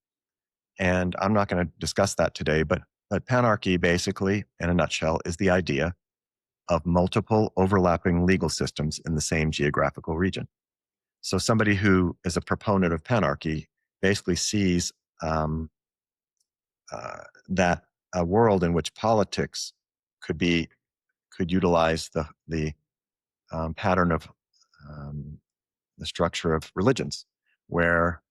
And I'm not going to discuss that today, but panarchy basically, in a nutshell, is the idea of multiple overlapping legal systems in the same geographical region. So somebody who is a proponent of panarchy basically sees that a world in which politics could utilize the pattern of the structure of religions, where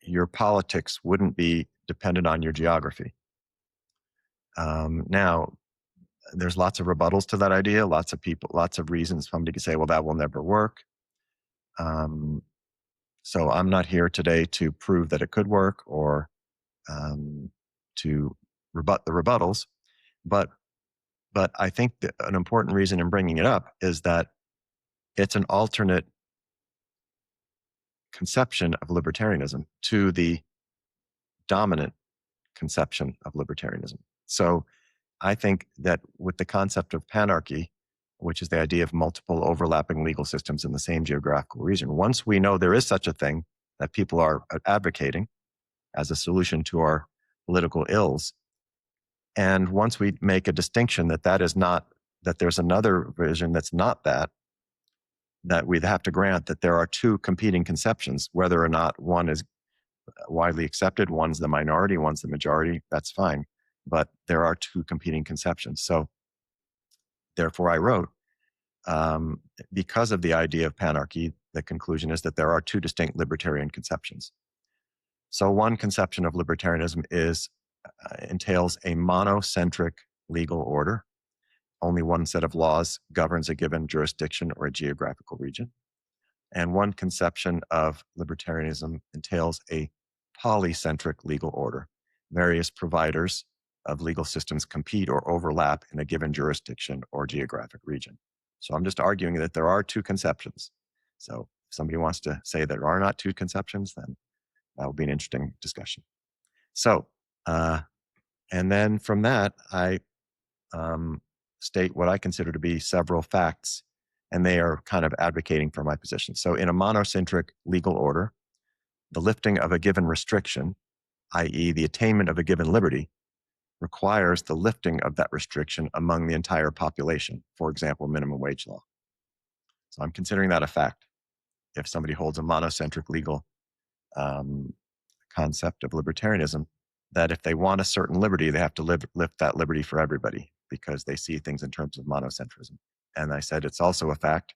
your politics wouldn't be dependent on your geography. Now, there's lots of rebuttals to that idea. Lots of reasons somebody could say, well, that will never work. So I'm not here today to prove that it could work or to rebut the rebuttals. But I think that an important reason in bringing it up is that it's an alternate conception of libertarianism to the dominant conception of libertarianism. So I think that with the concept of panarchy, which is the idea of multiple overlapping legal systems in the same geographical region, once we know there is such a thing that people are advocating as a solution to our political ills, and once we make a distinction that there's another vision that's not that we'd have to grant that there are two competing conceptions, whether or not one is widely accepted, one's the minority, one's the majority, that's fine. But there are two competing conceptions. So therefore I wrote, because of the idea of panarchy, the conclusion is that there are two distinct libertarian conceptions. So one conception of libertarianism entails a monocentric legal order. Only one set of laws governs a given jurisdiction or a geographical region. And one conception of libertarianism entails a polycentric legal order. Various providers of legal systems compete or overlap in a given jurisdiction or geographic region. So I'm just arguing that there are two conceptions. So if somebody wants to say there are not two conceptions, then that will be an interesting discussion. So, and then from that, I state what I consider to be several facts, and they are kind of advocating for my position. So in a monocentric legal order, the lifting of a given restriction, i.e. the attainment of a given liberty, requires the lifting of that restriction among the entire population, for example, minimum wage law. So I'm considering that a fact. If somebody holds a monocentric legal concept of libertarianism, that if they want a certain liberty, they have to lift that liberty for everybody because they see things in terms of monocentrism. And I said it's also a fact.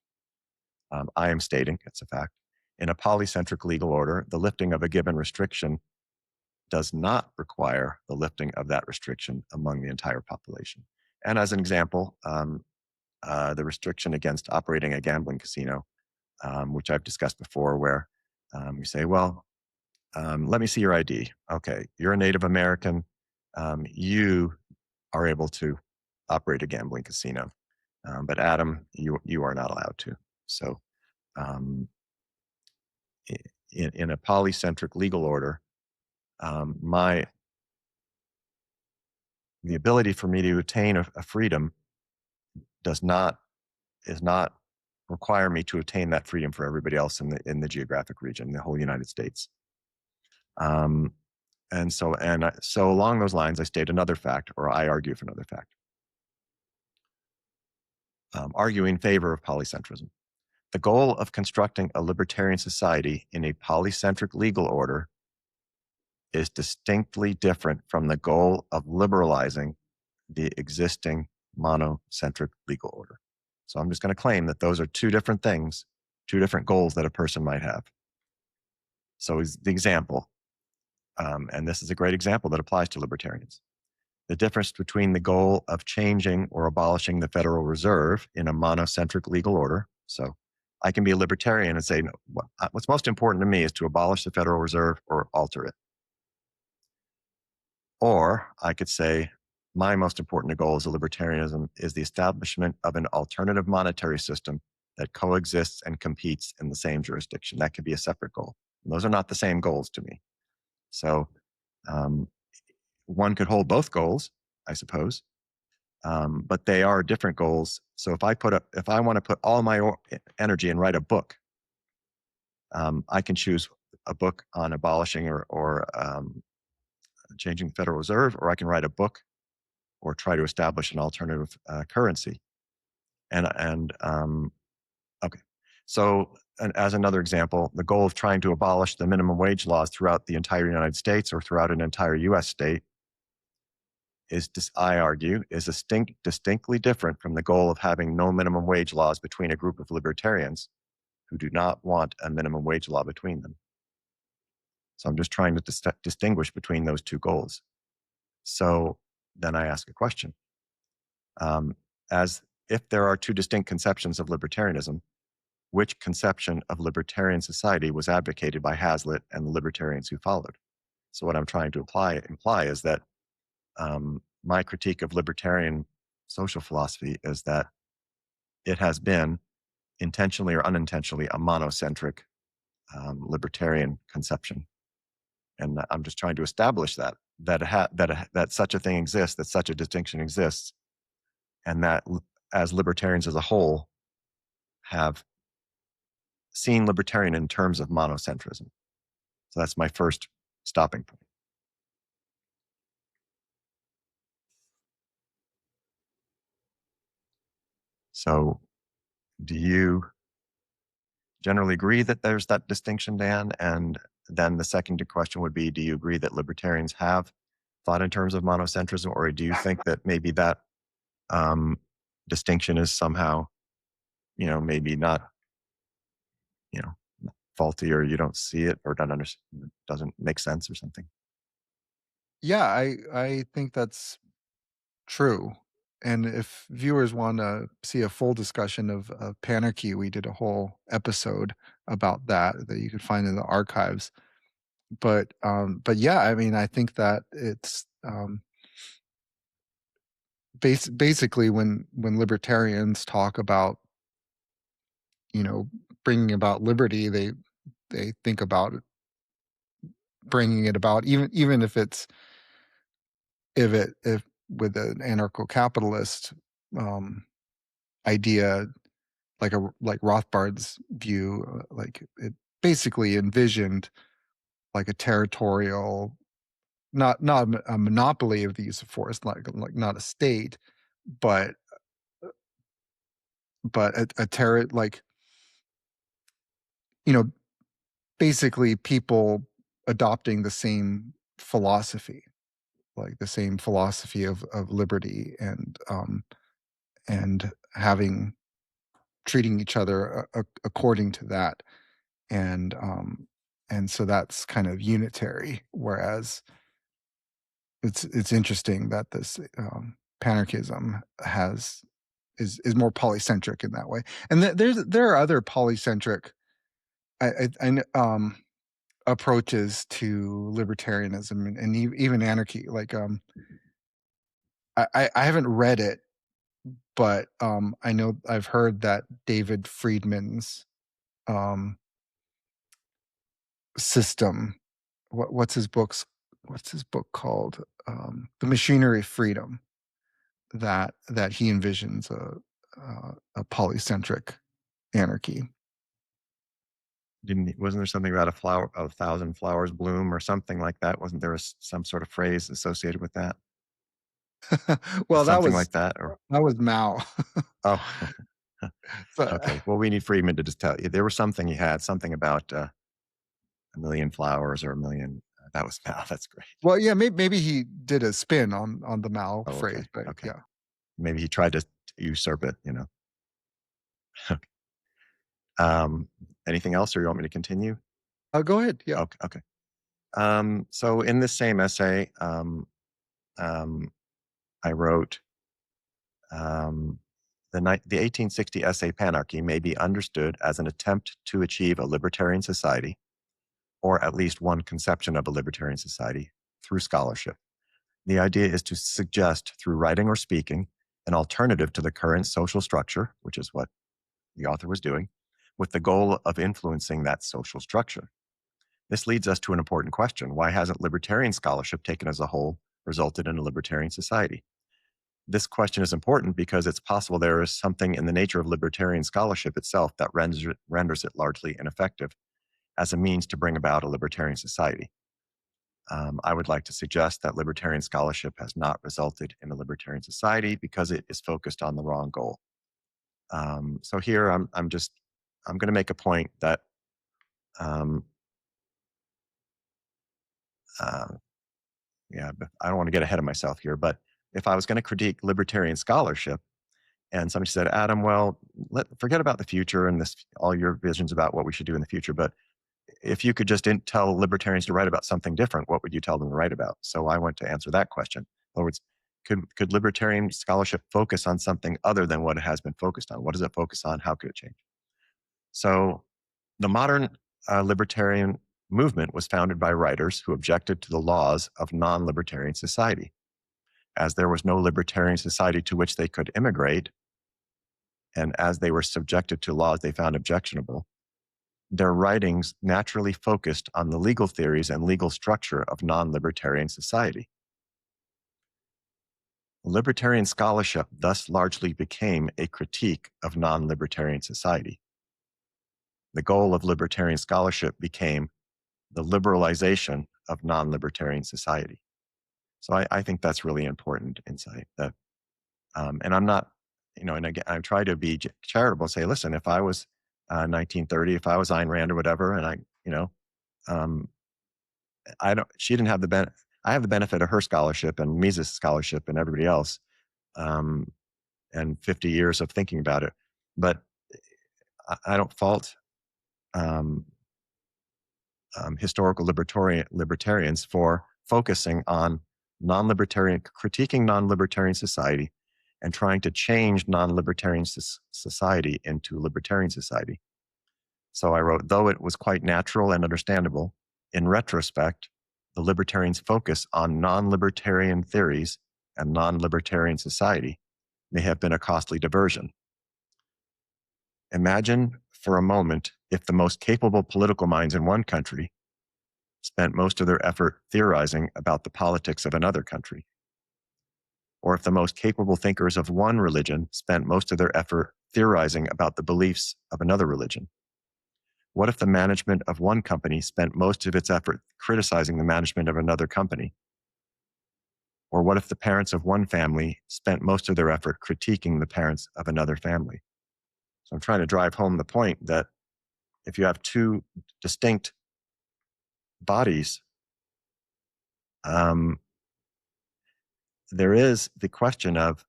I am stating it's a fact. In a polycentric legal order, the lifting of a given restriction does not require the lifting of that restriction among the entire population. And as an example, the restriction against operating a gambling casino, which I've discussed before, where you say, well, let me see your ID. Okay, you're a Native American. You are able to operate a gambling casino. But Adam, you are not allowed to. So in a polycentric legal order, the ability for me to attain a freedom is not require me to attain that freedom for everybody else in the geographic region, the whole United States. And so along those lines, I state another fact, or I argue for another fact. Argue in favor of polycentrism. The goal of constructing a libertarian society in a polycentric legal order is distinctly different from the goal of liberalizing the existing monocentric legal order. So I'm just going to claim that those are two different things, two different goals that a person might have. So is the example, and this is a great example that applies to libertarians. The difference between the goal of changing or abolishing the Federal Reserve in a monocentric legal order. So I can be a libertarian and say, what's most important to me is to abolish the Federal Reserve or alter it. Or I could say, my most important goal as a libertarianism is the establishment of an alternative monetary system that coexists and competes in the same jurisdiction. That could be a separate goal. And those are not the same goals to me. So one could hold both goals, I suppose. but they are different goals. So if I want to put all my energy and write a book, I can choose a book on abolishing or changing the Federal Reserve, or I can write a book or try to establish an alternative currency. Okay. So, as another example, the goal of trying to abolish the minimum wage laws throughout the entire United States or throughout an entire U.S. state is, I argue, is distinctly different from the goal of having no minimum wage laws between a group of libertarians who do not want a minimum wage law between them. So I'm just trying to distinguish between those two goals. So then I ask a question. As if there are two distinct conceptions of libertarianism, which conception of libertarian society was advocated by Hazlitt and the libertarians who followed? So what I'm trying to imply is that my critique of libertarian social philosophy is that it has been intentionally or unintentionally a monocentric libertarian conception. And I'm just trying to establish that such a thing exists, that such a distinction exists, and that as libertarians as a whole have seen libertarian in terms of monocentrism. So that's my first stopping point. So do you generally agree that there's that distinction, Dan? And then the second question would be, do you agree that libertarians have thought in terms of monocentrism, or do you think that maybe that distinction is somehow, maybe not, faulty, or you don't see it, or don't understand, doesn't make sense or something? Yeah, I think that's true. And if viewers want to see a full discussion of Panarchy, we did a whole episode about that you can find in the archives. But yeah, I mean, I think that it's basically when libertarians talk about bringing about liberty, they think about bringing it about, even if with an anarcho-capitalist idea, like Rothbard's view, like it basically envisioned like a territorial, not a monopoly of the use of force, like not a state, but a terror, like basically people adopting the same philosophy, like the same philosophy of liberty, and treating each other according to that, and so that's kind of unitary. Whereas it's interesting that this panarchism is more polycentric in that way, and there are other polycentric approaches to libertarianism and even anarchy. Like I haven't read it, but I know I've heard that David Friedman's system. What's his book called? The Machinery of Freedom. That he envisions a polycentric anarchy. Wasn't there something about a thousand flowers bloom or something like that? Wasn't there some sort of phrase associated with that? Well, something like that, or that was Mao. Oh, So, okay. Well, we need Friedman to just tell you. There was something he had, something about a million flowers or a million. That was Mao. That's great. Well, yeah, maybe he did a spin on the Mao phrase, but okay. Yeah. Maybe he tried to usurp it, Anything else, or you want me to continue? Go ahead. Yeah. Okay. So in this same essay, I wrote, the 1860 essay Panarchy may be understood as an attempt to achieve a libertarian society, or at least one conception of a libertarian society, through scholarship. The idea is to suggest, through writing or speaking, an alternative to the current social structure, which is what the author was doing, with the goal of influencing that social structure. This leads us to an important question. Why hasn't libertarian scholarship taken as a whole resulted in a libertarian society? this question is important because it's possible there is something in the nature of libertarian scholarship itself that renders it largely ineffective as a means to bring about a libertarian society. I would like to suggest that libertarian scholarship has not resulted in a libertarian society because it is focused on the wrong goal. So here I'm going to make a point that but I don't want to get ahead of myself here, but if I was going to critique libertarian scholarship and somebody said, Adam, well, forget about the future and all your visions about what we should do in the future, but if you could just tell libertarians to write about something different, what would you tell them to write about? So I went to answer that question. In other words, could libertarian scholarship focus on something other than what it has been focused on? What does it focus on? How could it change? So the modern libertarian movement was founded by writers who objected to the laws of non-libertarian society. As there was no libertarian society to which they could immigrate, and as they were subjected to laws they found objectionable, their writings naturally focused on the legal theories and legal structure of non-libertarian society. Libertarian scholarship thus largely became a critique of non-libertarian society. The goal of libertarian scholarship became the liberalization of non-libertarian society. So I think that's really important insight. That, and I'm not, and again, I try to be charitable. Say, listen, if I was 1930, if I was Ayn Rand or whatever, and she didn't have the benefit. I have the benefit of her scholarship and Mises' scholarship and everybody else, and 50 years of thinking about it. But I don't fault historical libertarians for focusing on critiquing non-libertarian society and trying to change non-libertarian society into libertarian society. So I wrote, though it was quite natural and understandable, in retrospect, the libertarians' focus on non-libertarian theories and non-libertarian society may have been a costly diversion. Imagine for a moment if the most capable political minds in one country spent most of their effort theorizing about the politics of another country, or if the most capable thinkers of one religion spent most of their effort theorizing about the beliefs of another religion. What if the management of one company spent most of its effort criticizing the management of another company? Or what if the parents of one family spent most of their effort critiquing the parents of another family? So I'm trying to drive home the point that if you have two distinct bodies, there is the question of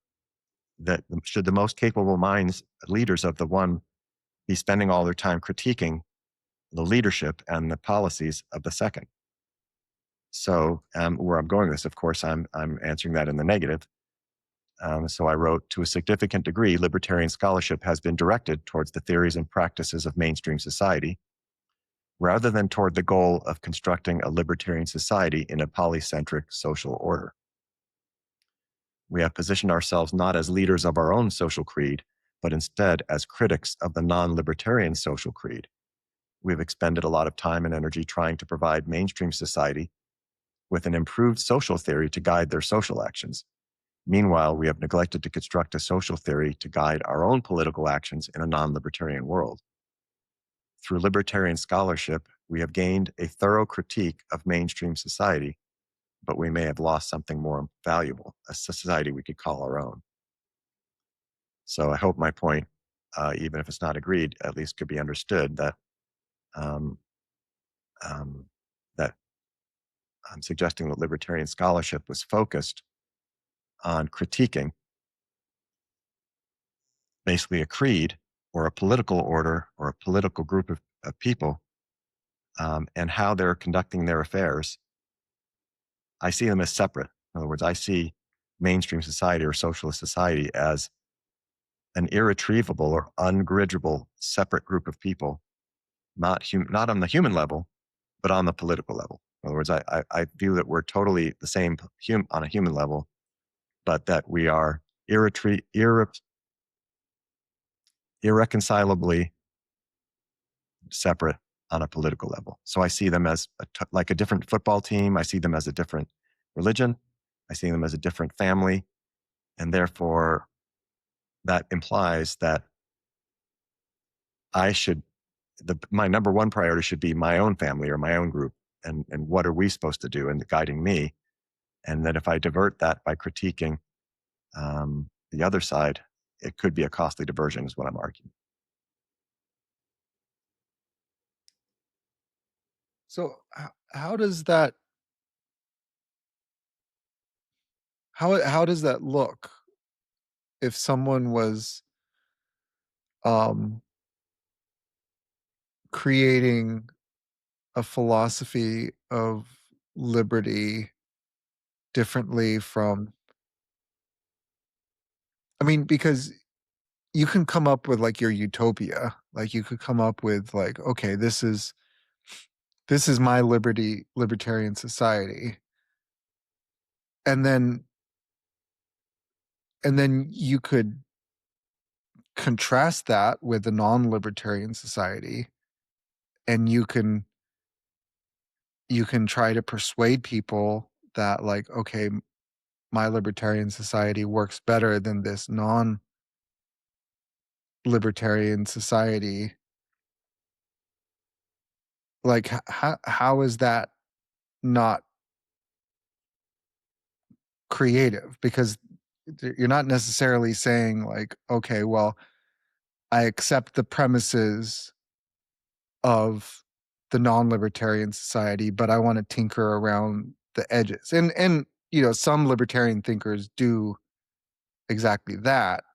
that should the most capable minds, leaders of the one, be spending all their time critiquing the leadership and the policies of the second? So where I'm going with this, of course, I'm answering that in the negative. So I wrote, to a significant degree, libertarian scholarship has been directed towards the theories and practices of mainstream society, rather than toward the goal of constructing a libertarian society in a polycentric social order. We have positioned ourselves not as leaders of our own social creed, but instead as critics of the non-libertarian social creed. We've expended a lot of time and energy trying to provide mainstream society with an improved social theory to guide their social actions. Meanwhile, we have neglected to construct a social theory to guide our own political actions in a non-libertarian world. Through libertarian scholarship, we have gained a thorough critique of mainstream society, but we may have lost something more valuable, a society we could call our own. So I hope my point, even if it's not agreed, at least could be understood that that I'm suggesting that libertarian scholarship was focused on critiquing basically a creed or a political order or a political group of people, and how they're conducting their affairs. I see them as separate. In other words, I see mainstream society or socialist society as an irretrievable or ungridgeable separate group of people, not on the human level, but on the political level. In other words, I view that we're totally the same on a human level, but that we are irreconcilably separate on a political level. So I see them as like a different football team. I see them as a different religion. I see them as a different family. And therefore, that implies that my number one priority should be my own family or my own group. And what are we supposed to do in guiding me? And that if I divert that by critiquing the other side, it could be a costly diversion, is what I'm arguing. So how does that how does that look if someone was creating a philosophy of liberty differently from, I mean, because you can come up with like your utopia, like you could come up with like, okay, this is my libertarian society, and then you could contrast that with a non-libertarian society, and you can try to persuade people that like, okay, my libertarian society works better than this non-libertarian society. Like how is that not creative? Because you're not necessarily saying like, okay, well, I accept the premises of the non-libertarian society, but I want to tinker around the edges. And some libertarian thinkers do exactly that,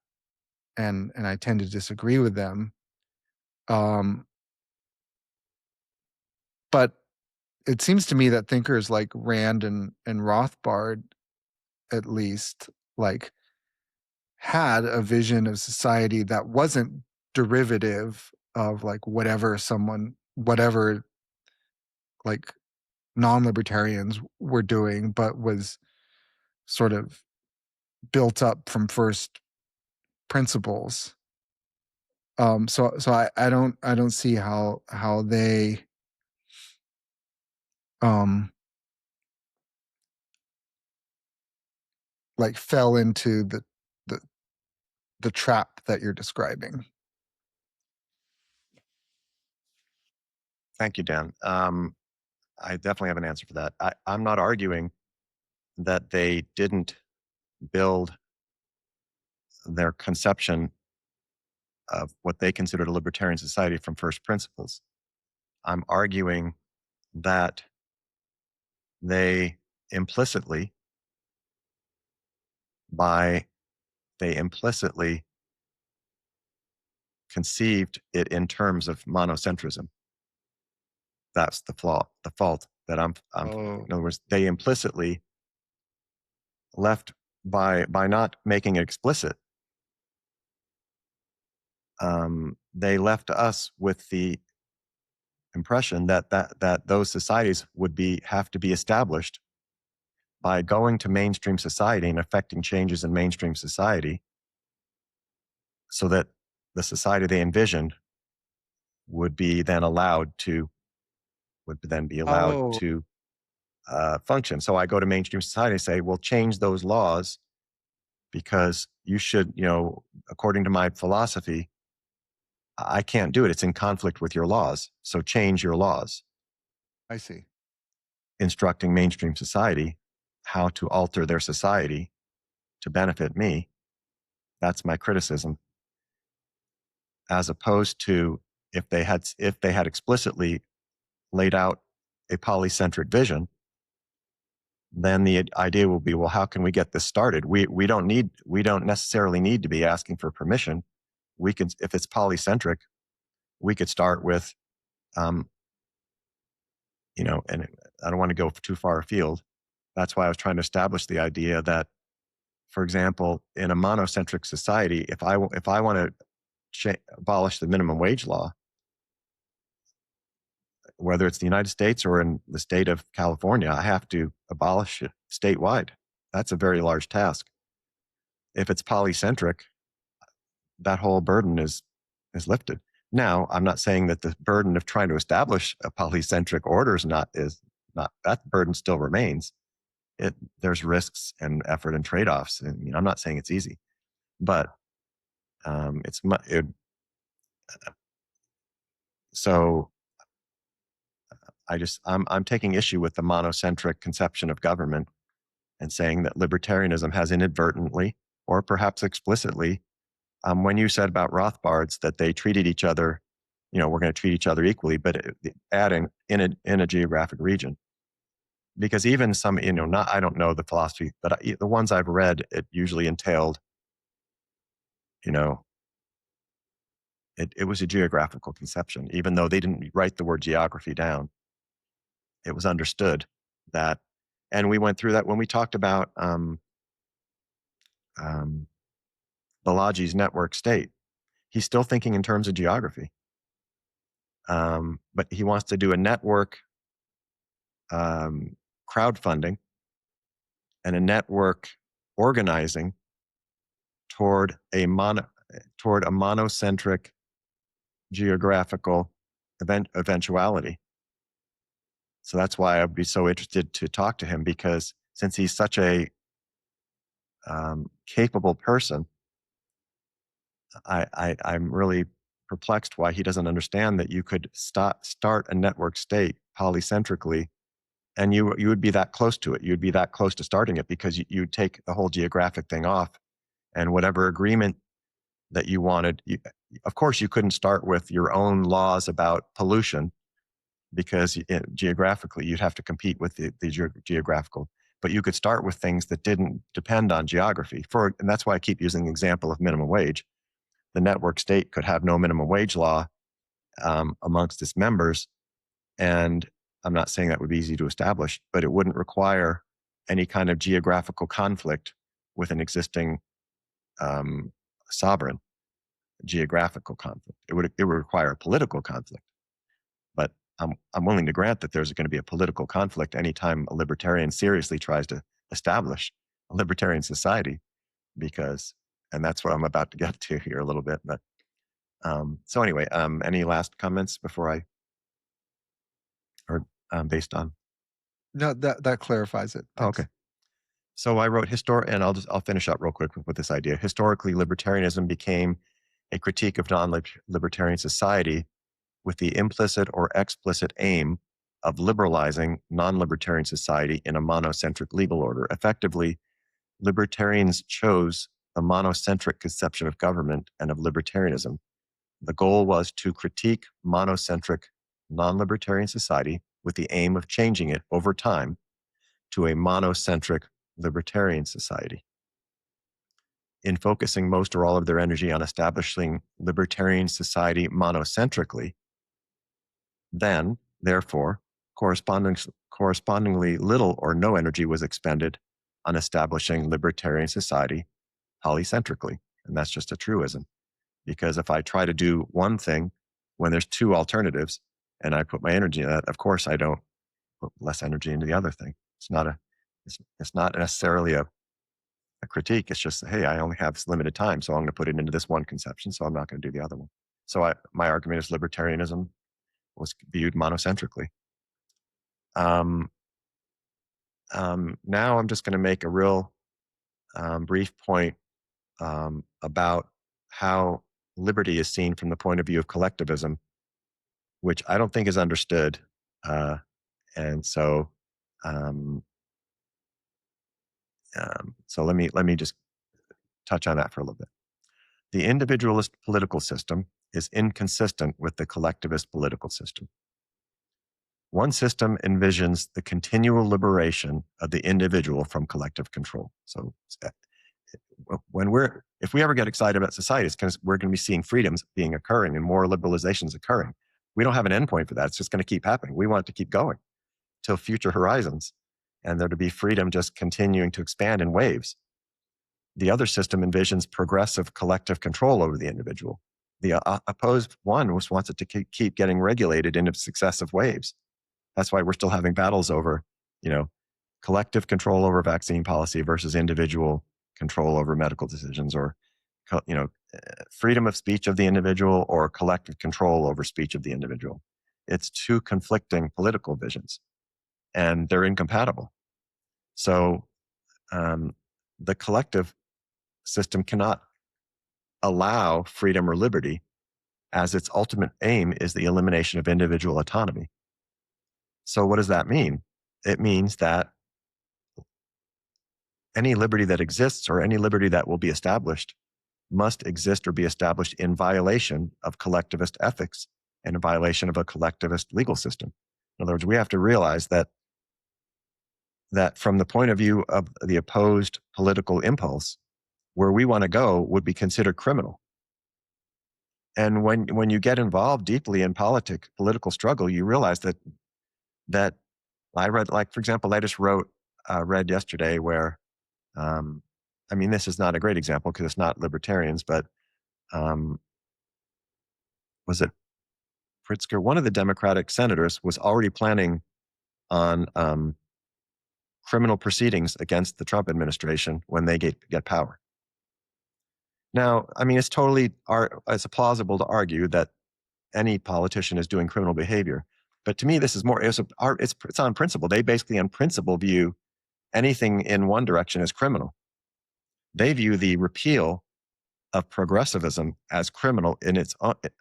and I tend to disagree with them. But it seems to me that thinkers like Rand and Rothbard, at least, like, had a vision of society that wasn't derivative of like whatever like non-libertarians were doing, but was sort of built up from first principles. So I don't see how they like fell into the trap that you're describing. Thank you, Dan. I definitely have an answer for that. I'm not arguing that they didn't build their conception of what they considered a libertarian society from first principles. I'm arguing that they implicitly conceived it in terms of monocentrism. That's the fault that I'm in other words, they implicitly left by not making it explicit. They left us with the impression that those societies would have to be established by going to mainstream society and affecting changes in mainstream society, so that the society they envisioned would be then allowed to function. So I go to mainstream society and say, well, change those laws because you should, according to my philosophy, I can't do it. It's in conflict with your laws. So change your laws. I see. Instructing mainstream society how to alter their society to benefit me. That's my criticism. As opposed to if they had explicitly laid out a polycentric vision, then the idea will be, well, how can we get this started? We don't necessarily need to be asking for permission. We can, if it's polycentric, we could start with, and I don't want to go too far afield. That's why I was trying to establish the idea that, for example, in a monocentric society, if I want to abolish the minimum wage law, whether it's the United States or in the state of California, I have to abolish it statewide. That's a very large task. If it's polycentric, that whole burden is lifted. Now, I'm not saying that the burden of trying to establish a polycentric order is not, that burden still remains. there's risks and effort and trade-offs. And I'm not saying it's easy, but so I'm taking issue with the monocentric conception of government and saying that libertarianism has inadvertently or perhaps explicitly, when you said about Rothbards that they treated each other, we're going to treat each other equally, but adding in a geographic region. Because even some, I don't know the philosophy, but the ones I've read, it usually entailed, it was a geographical conception, even though they didn't write the word geography down. It was understood that, and we went through that when we talked about Balaji's network state. He's still thinking in terms of geography, but he wants to do a network crowdfunding and a network organizing toward a monocentric geographical eventuality. So that's why I'd be so interested to talk to him, because since he's such a capable person, I'm really perplexed why he doesn't understand that you could start a network state polycentrically, and you would be that close to it. You'd be that close to starting it, because you'd take the whole geographic thing off, and whatever agreement that you wanted, of course, you couldn't start with your own laws about pollution, because geographically you'd have to compete with the geographical. But you could start with things that didn't depend on geography. And that's why I keep using the example of minimum wage. The network state could have no minimum wage law amongst its members, and I'm not saying that would be easy to establish, but it wouldn't require any kind of geographical conflict with an existing sovereign geographical conflict. It would require a political conflict. But I'm willing to grant that there's going to be a political conflict anytime a libertarian seriously tries to establish a libertarian society, and that's what I'm about to get to here a little bit. But so anyway, any last comments before based on? No, that clarifies it. Thanks. Okay. So I wrote and I'll finish up real quick with this idea. Historically, libertarianism became a critique of non-libertarian society with the implicit or explicit aim of liberalizing non-libertarian society in a monocentric legal order. Effectively, libertarians chose a monocentric conception of government and of libertarianism. The goal was to critique monocentric non-libertarian society with the aim of changing it over time to a monocentric libertarian society. In focusing most or all of their energy on establishing libertarian society monocentrically, then, therefore, correspondingly little or no energy was expended on establishing libertarian society polycentrically. And that's just a truism. Because if I try to do one thing when there's two alternatives and I put my energy in that, of course I don't put less energy into the other thing. It's not necessarily a critique. It's just, hey, I only have this limited time, so I'm going to put it into this one conception, so I'm not going to do the other one. So my argument is libertarianism was viewed monocentrically. Now I'm just going to make a real brief point about how liberty is seen from the point of view of collectivism, which I don't think is understood. And so, so let me just touch on that for a little bit. The individualist political system is inconsistent with the collectivist political system. One system envisions the continual liberation of the individual from collective control. So if we ever get excited about society, it's because we're going to be seeing freedoms occurring and more liberalizations occurring. We don't have an endpoint for that. It's just going to keep happening. We want it to keep going till future horizons, and there to be freedom just continuing to expand in waves. The other system envisions progressive collective control over the individual. The opposed one wants it to keep getting regulated into successive waves. That's why we're still having battles over, collective control over vaccine policy versus individual control over medical decisions, or, freedom of speech of the individual or collective control over speech of the individual. It's two conflicting political visions, and they're incompatible. So the collective system cannot allow freedom or liberty, as its ultimate aim is the elimination of individual autonomy. So what does that mean? It means that any liberty that exists or any liberty that will be established must exist or be established in violation of collectivist ethics and in violation of a collectivist legal system. In other words, we have to realize that from the point of view of the opposed political impulse, where we want to go would be considered criminal. And when you get involved deeply in political struggle, you realize that I read, like, for example, I just read yesterday where, I mean, this is not a great example because it's not libertarians, but was it Pritzker? One of the Democratic senators was already planning on criminal proceedings against the Trump administration when they get power. Now, I mean, it's plausible to argue that any politician is doing criminal behavior, but to me, this is more, it's on principle. They basically, on principle, view anything in one direction as criminal. They view the repeal of progressivism as criminal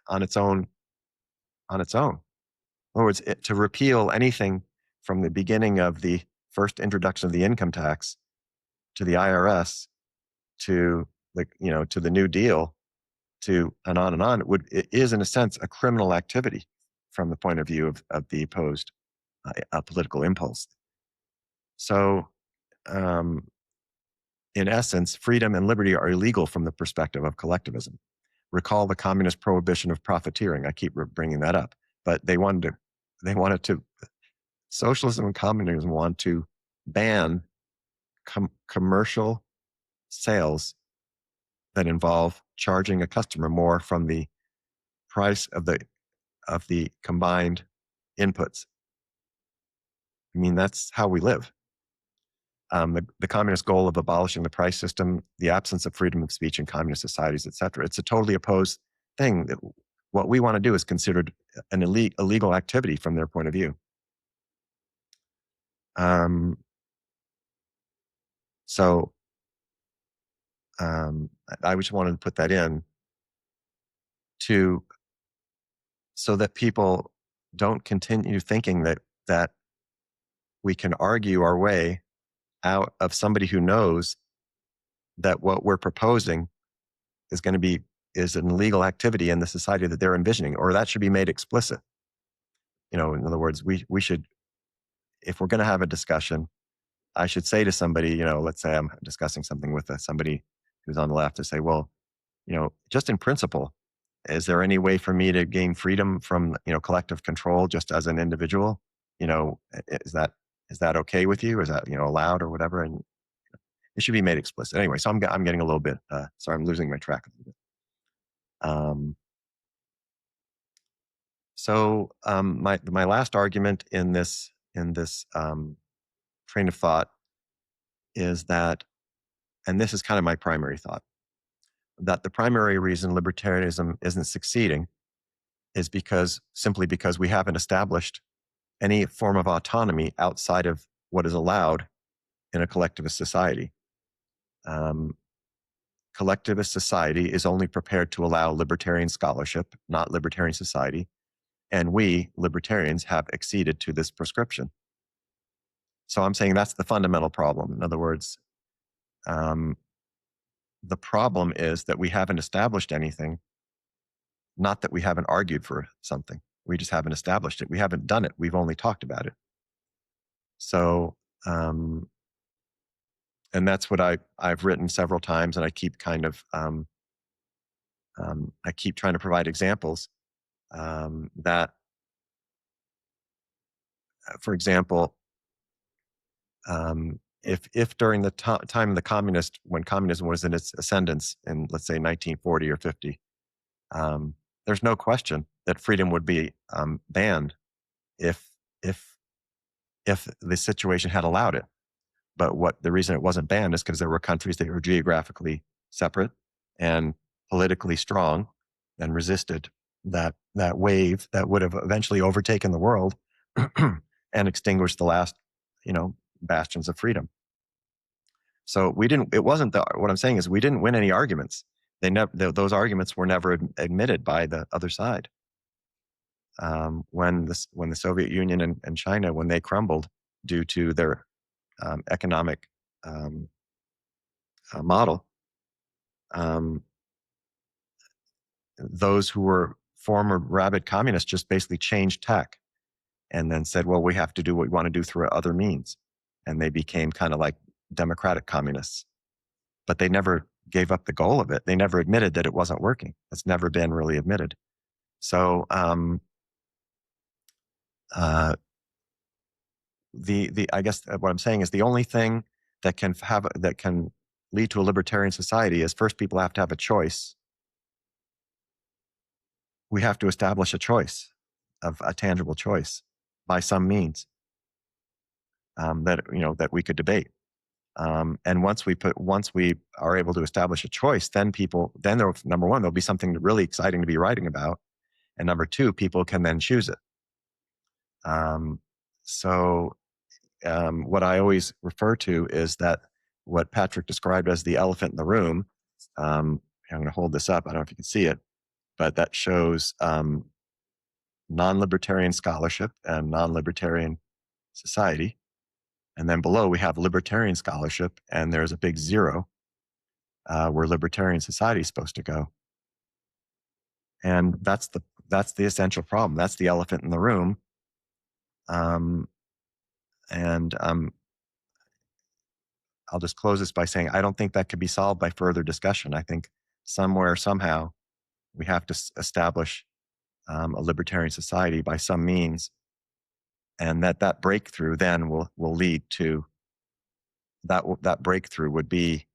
on its own. In other words, to repeal anything from the beginning of the first introduction of the income tax to the IRS to the New Deal to and on, it is in a sense a criminal activity from the point of view of the opposed political impulse. So, in essence, freedom and liberty are illegal from the perspective of collectivism. Recall the communist prohibition of profiteering. I keep bringing that up, but they wanted to. Socialism and communism want to ban commercial sales that involve charging a customer more from the price of the combined inputs. I mean, that's how we live. The communist goal of abolishing the price system, the absence of freedom of speech in communist societies, etc. It's a totally opposed thing. What we want to do is considered an illegal activity from their point of view. So I just wanted to put that in so that people don't continue thinking that we can argue our way out of somebody who knows that what we're proposing is an illegal activity in the society that they're envisioning, or that should be made explicit. In other words, we should, if we're going to have a discussion, I should say to somebody, let's say I'm discussing something with somebody who's on the left, to say, well, just in principle, is there any way for me to gain freedom from, collective control just as an individual? Is that okay with you? Is that, allowed or whatever? And it should be made explicit. Anyway, so I'm getting a little bit, sorry, I'm losing my track a little bit. So my last argument in this train of thought is that, and this is kind of my primary thought, that the primary reason libertarianism isn't succeeding is simply because we haven't established any form of autonomy outside of what is allowed in a collectivist society. Collectivist society is only prepared to allow libertarian scholarship, not libertarian society, and we, libertarians, have acceded to this prescription. So I'm saying that's the fundamental problem. In other words, the problem is that we haven't established anything, not that we haven't argued for something. We just haven't established it. We haven't done it. We've only talked about it. So, and that's what I've written several times, and I keep kind of, I keep trying to provide examples that, for example, if during the time of when communism was in its ascendance in, let's say, 1940 or 50, there's no question that freedom would be banned if the situation had allowed it. But the reason it wasn't banned is because there were countries that were geographically separate and politically strong and resisted that wave that would have eventually overtaken the world and extinguished the last, bastions of freedom. So we didn't. It wasn't the. What I'm saying is we didn't win any arguments. They never. Those arguments were never admitted by the other side. When the Soviet Union and China, when they crumbled due to their economic model, those who were former rabid communists just basically changed tack and then said, well, we have to do what we want to do through other means. And they became kind of like democratic communists. But they never gave up the goal of it. They never admitted that it wasn't working. It's never been really admitted. So I guess what I'm saying is the only thing that can lead to a libertarian society is first people have to have a choice. We have to establish a choice, of a tangible choice by some means that we could debate. And once we are able to establish a choice, then number one, there'll be something really exciting to be writing about, and number two, people can then choose it. What I always refer to is that what Patrick described as the elephant in the room. I'm going to hold this up. I don't know if you can see it, but that shows non-libertarian scholarship and non-libertarian society. And then below we have libertarian scholarship, and there's a big zero where libertarian society is supposed to go. And that's the essential problem. That's the elephant in the room. I'll just close this by saying I don't think that could be solved by further discussion. I think somewhere, somehow, we have to establish a libertarian society by some means, and that breakthrough then will lead to that breakthrough would be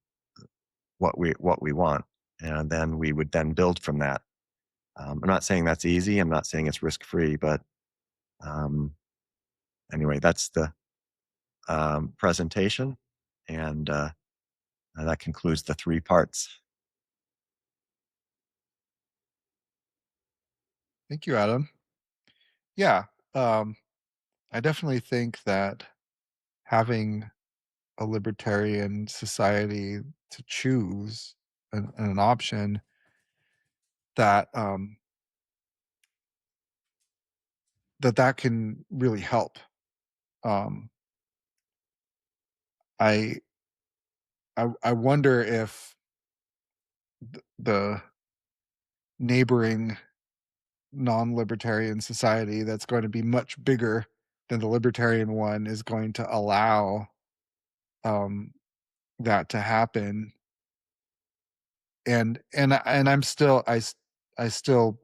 what we want, and then we would then build from that. I'm not saying that's easy. I'm not saying it's risk-free, but anyway, that's the presentation, and that concludes the 3 parts. Thank you, Adam. Yeah, I definitely think that having a libertarian society to choose an option that that can really help. I wonder if the neighboring non-libertarian society that's going to be much bigger than the libertarian one is going to allow that to happen. And I'm still I still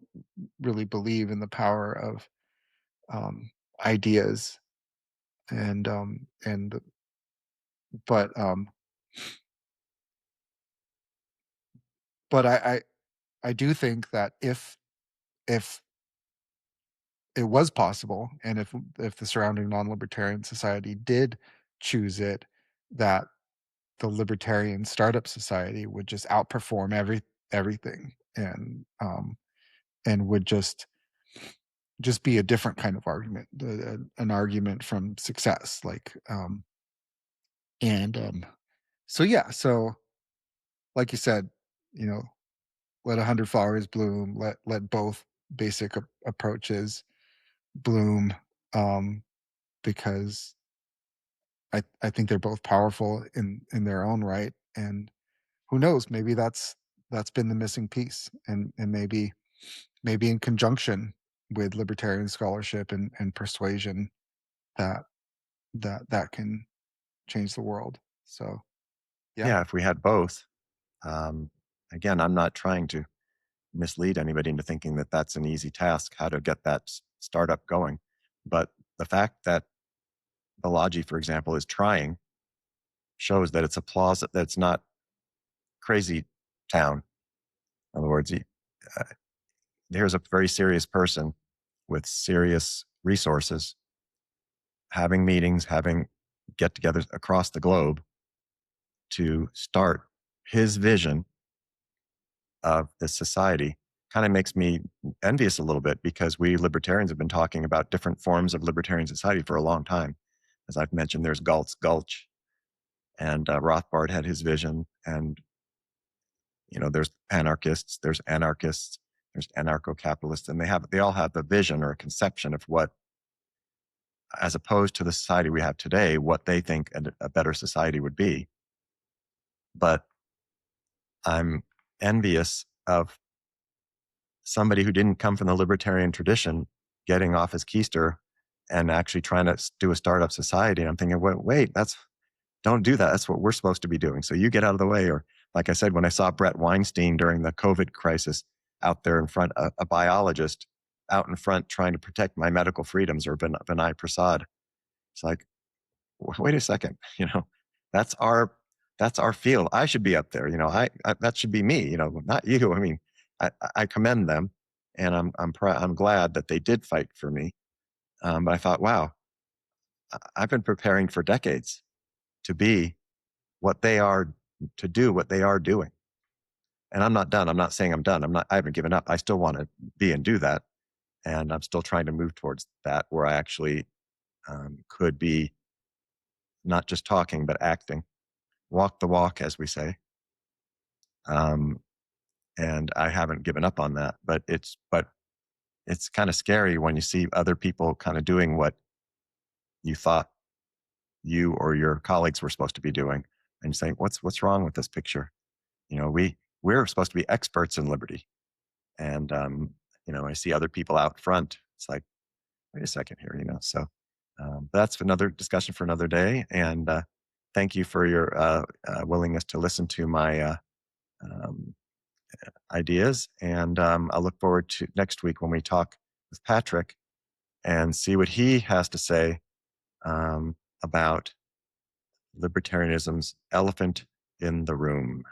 really believe in the power of ideas and but I do think that if it was possible, and if the surrounding non-libertarian society did choose it, that the libertarian startup society would just outperform everything, and would just be a different kind of argument, an argument from success, so like you said, let 100 flowers bloom, let both basic approaches bloom, because I think they're both powerful in their own right, and who knows, maybe that's been the missing piece, and maybe in conjunction with libertarian scholarship and persuasion, that can change the world. So Yeah, if we had both. Again, I'm not trying to mislead anybody into thinking that that's an easy task, how to get that startup going. But the fact that Balaji, for example, is trying shows that it's that it's not crazy town. In other words, here's a very serious person with serious resources having meetings, having get-togethers across the globe to start his vision of this society. Kind of makes me envious a little bit, because we libertarians have been talking about different forms of libertarian society for a long time. As I've mentioned, there's Galt's Gulch, And Rothbard had his vision, and there's anarchists, there's anarchists, there's anarcho-capitalists, and they all have the vision or a conception of what, as opposed to the society we have today, what they think a better society would be. But I'm envious of somebody who didn't come from the libertarian tradition getting off his keister and actually trying to do a startup society. And I'm thinking, wait, don't do that. That's what we're supposed to be doing. So you get out of the way. Or like I said, when I saw Brett Weinstein during the COVID crisis out there in front, a biologist out in front trying to protect my medical freedoms, or Vinay Prasad, it's like, wait a second, that's our field. I should be up there. I that should be me. Not you. I mean, I commend them, and I'm glad that they did fight for me. But I thought, wow, I've been preparing for decades to be what they are, to do what they are doing. And I'm not done. I'm not saying I'm done. I haven't given up. I still want to be and do that. And I'm still trying to move towards that, where I actually could be not just talking, but acting, walk the walk, as we say. And I haven't given up on that, but it's kind of scary when you see other people kind of doing what you thought you or your colleagues were supposed to be doing, and saying, what's wrong with this picture? We're supposed to be experts in liberty. And, I see other people out front. It's like, wait a second here, so that's another discussion for another day. And thank you for your willingness to listen to my ideas. And I look forward to next week when we talk with Patrick and see what he has to say about libertarianism's elephant in the room.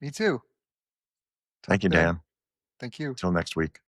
Me too. Thank you, Dan. Thank you. Until next week.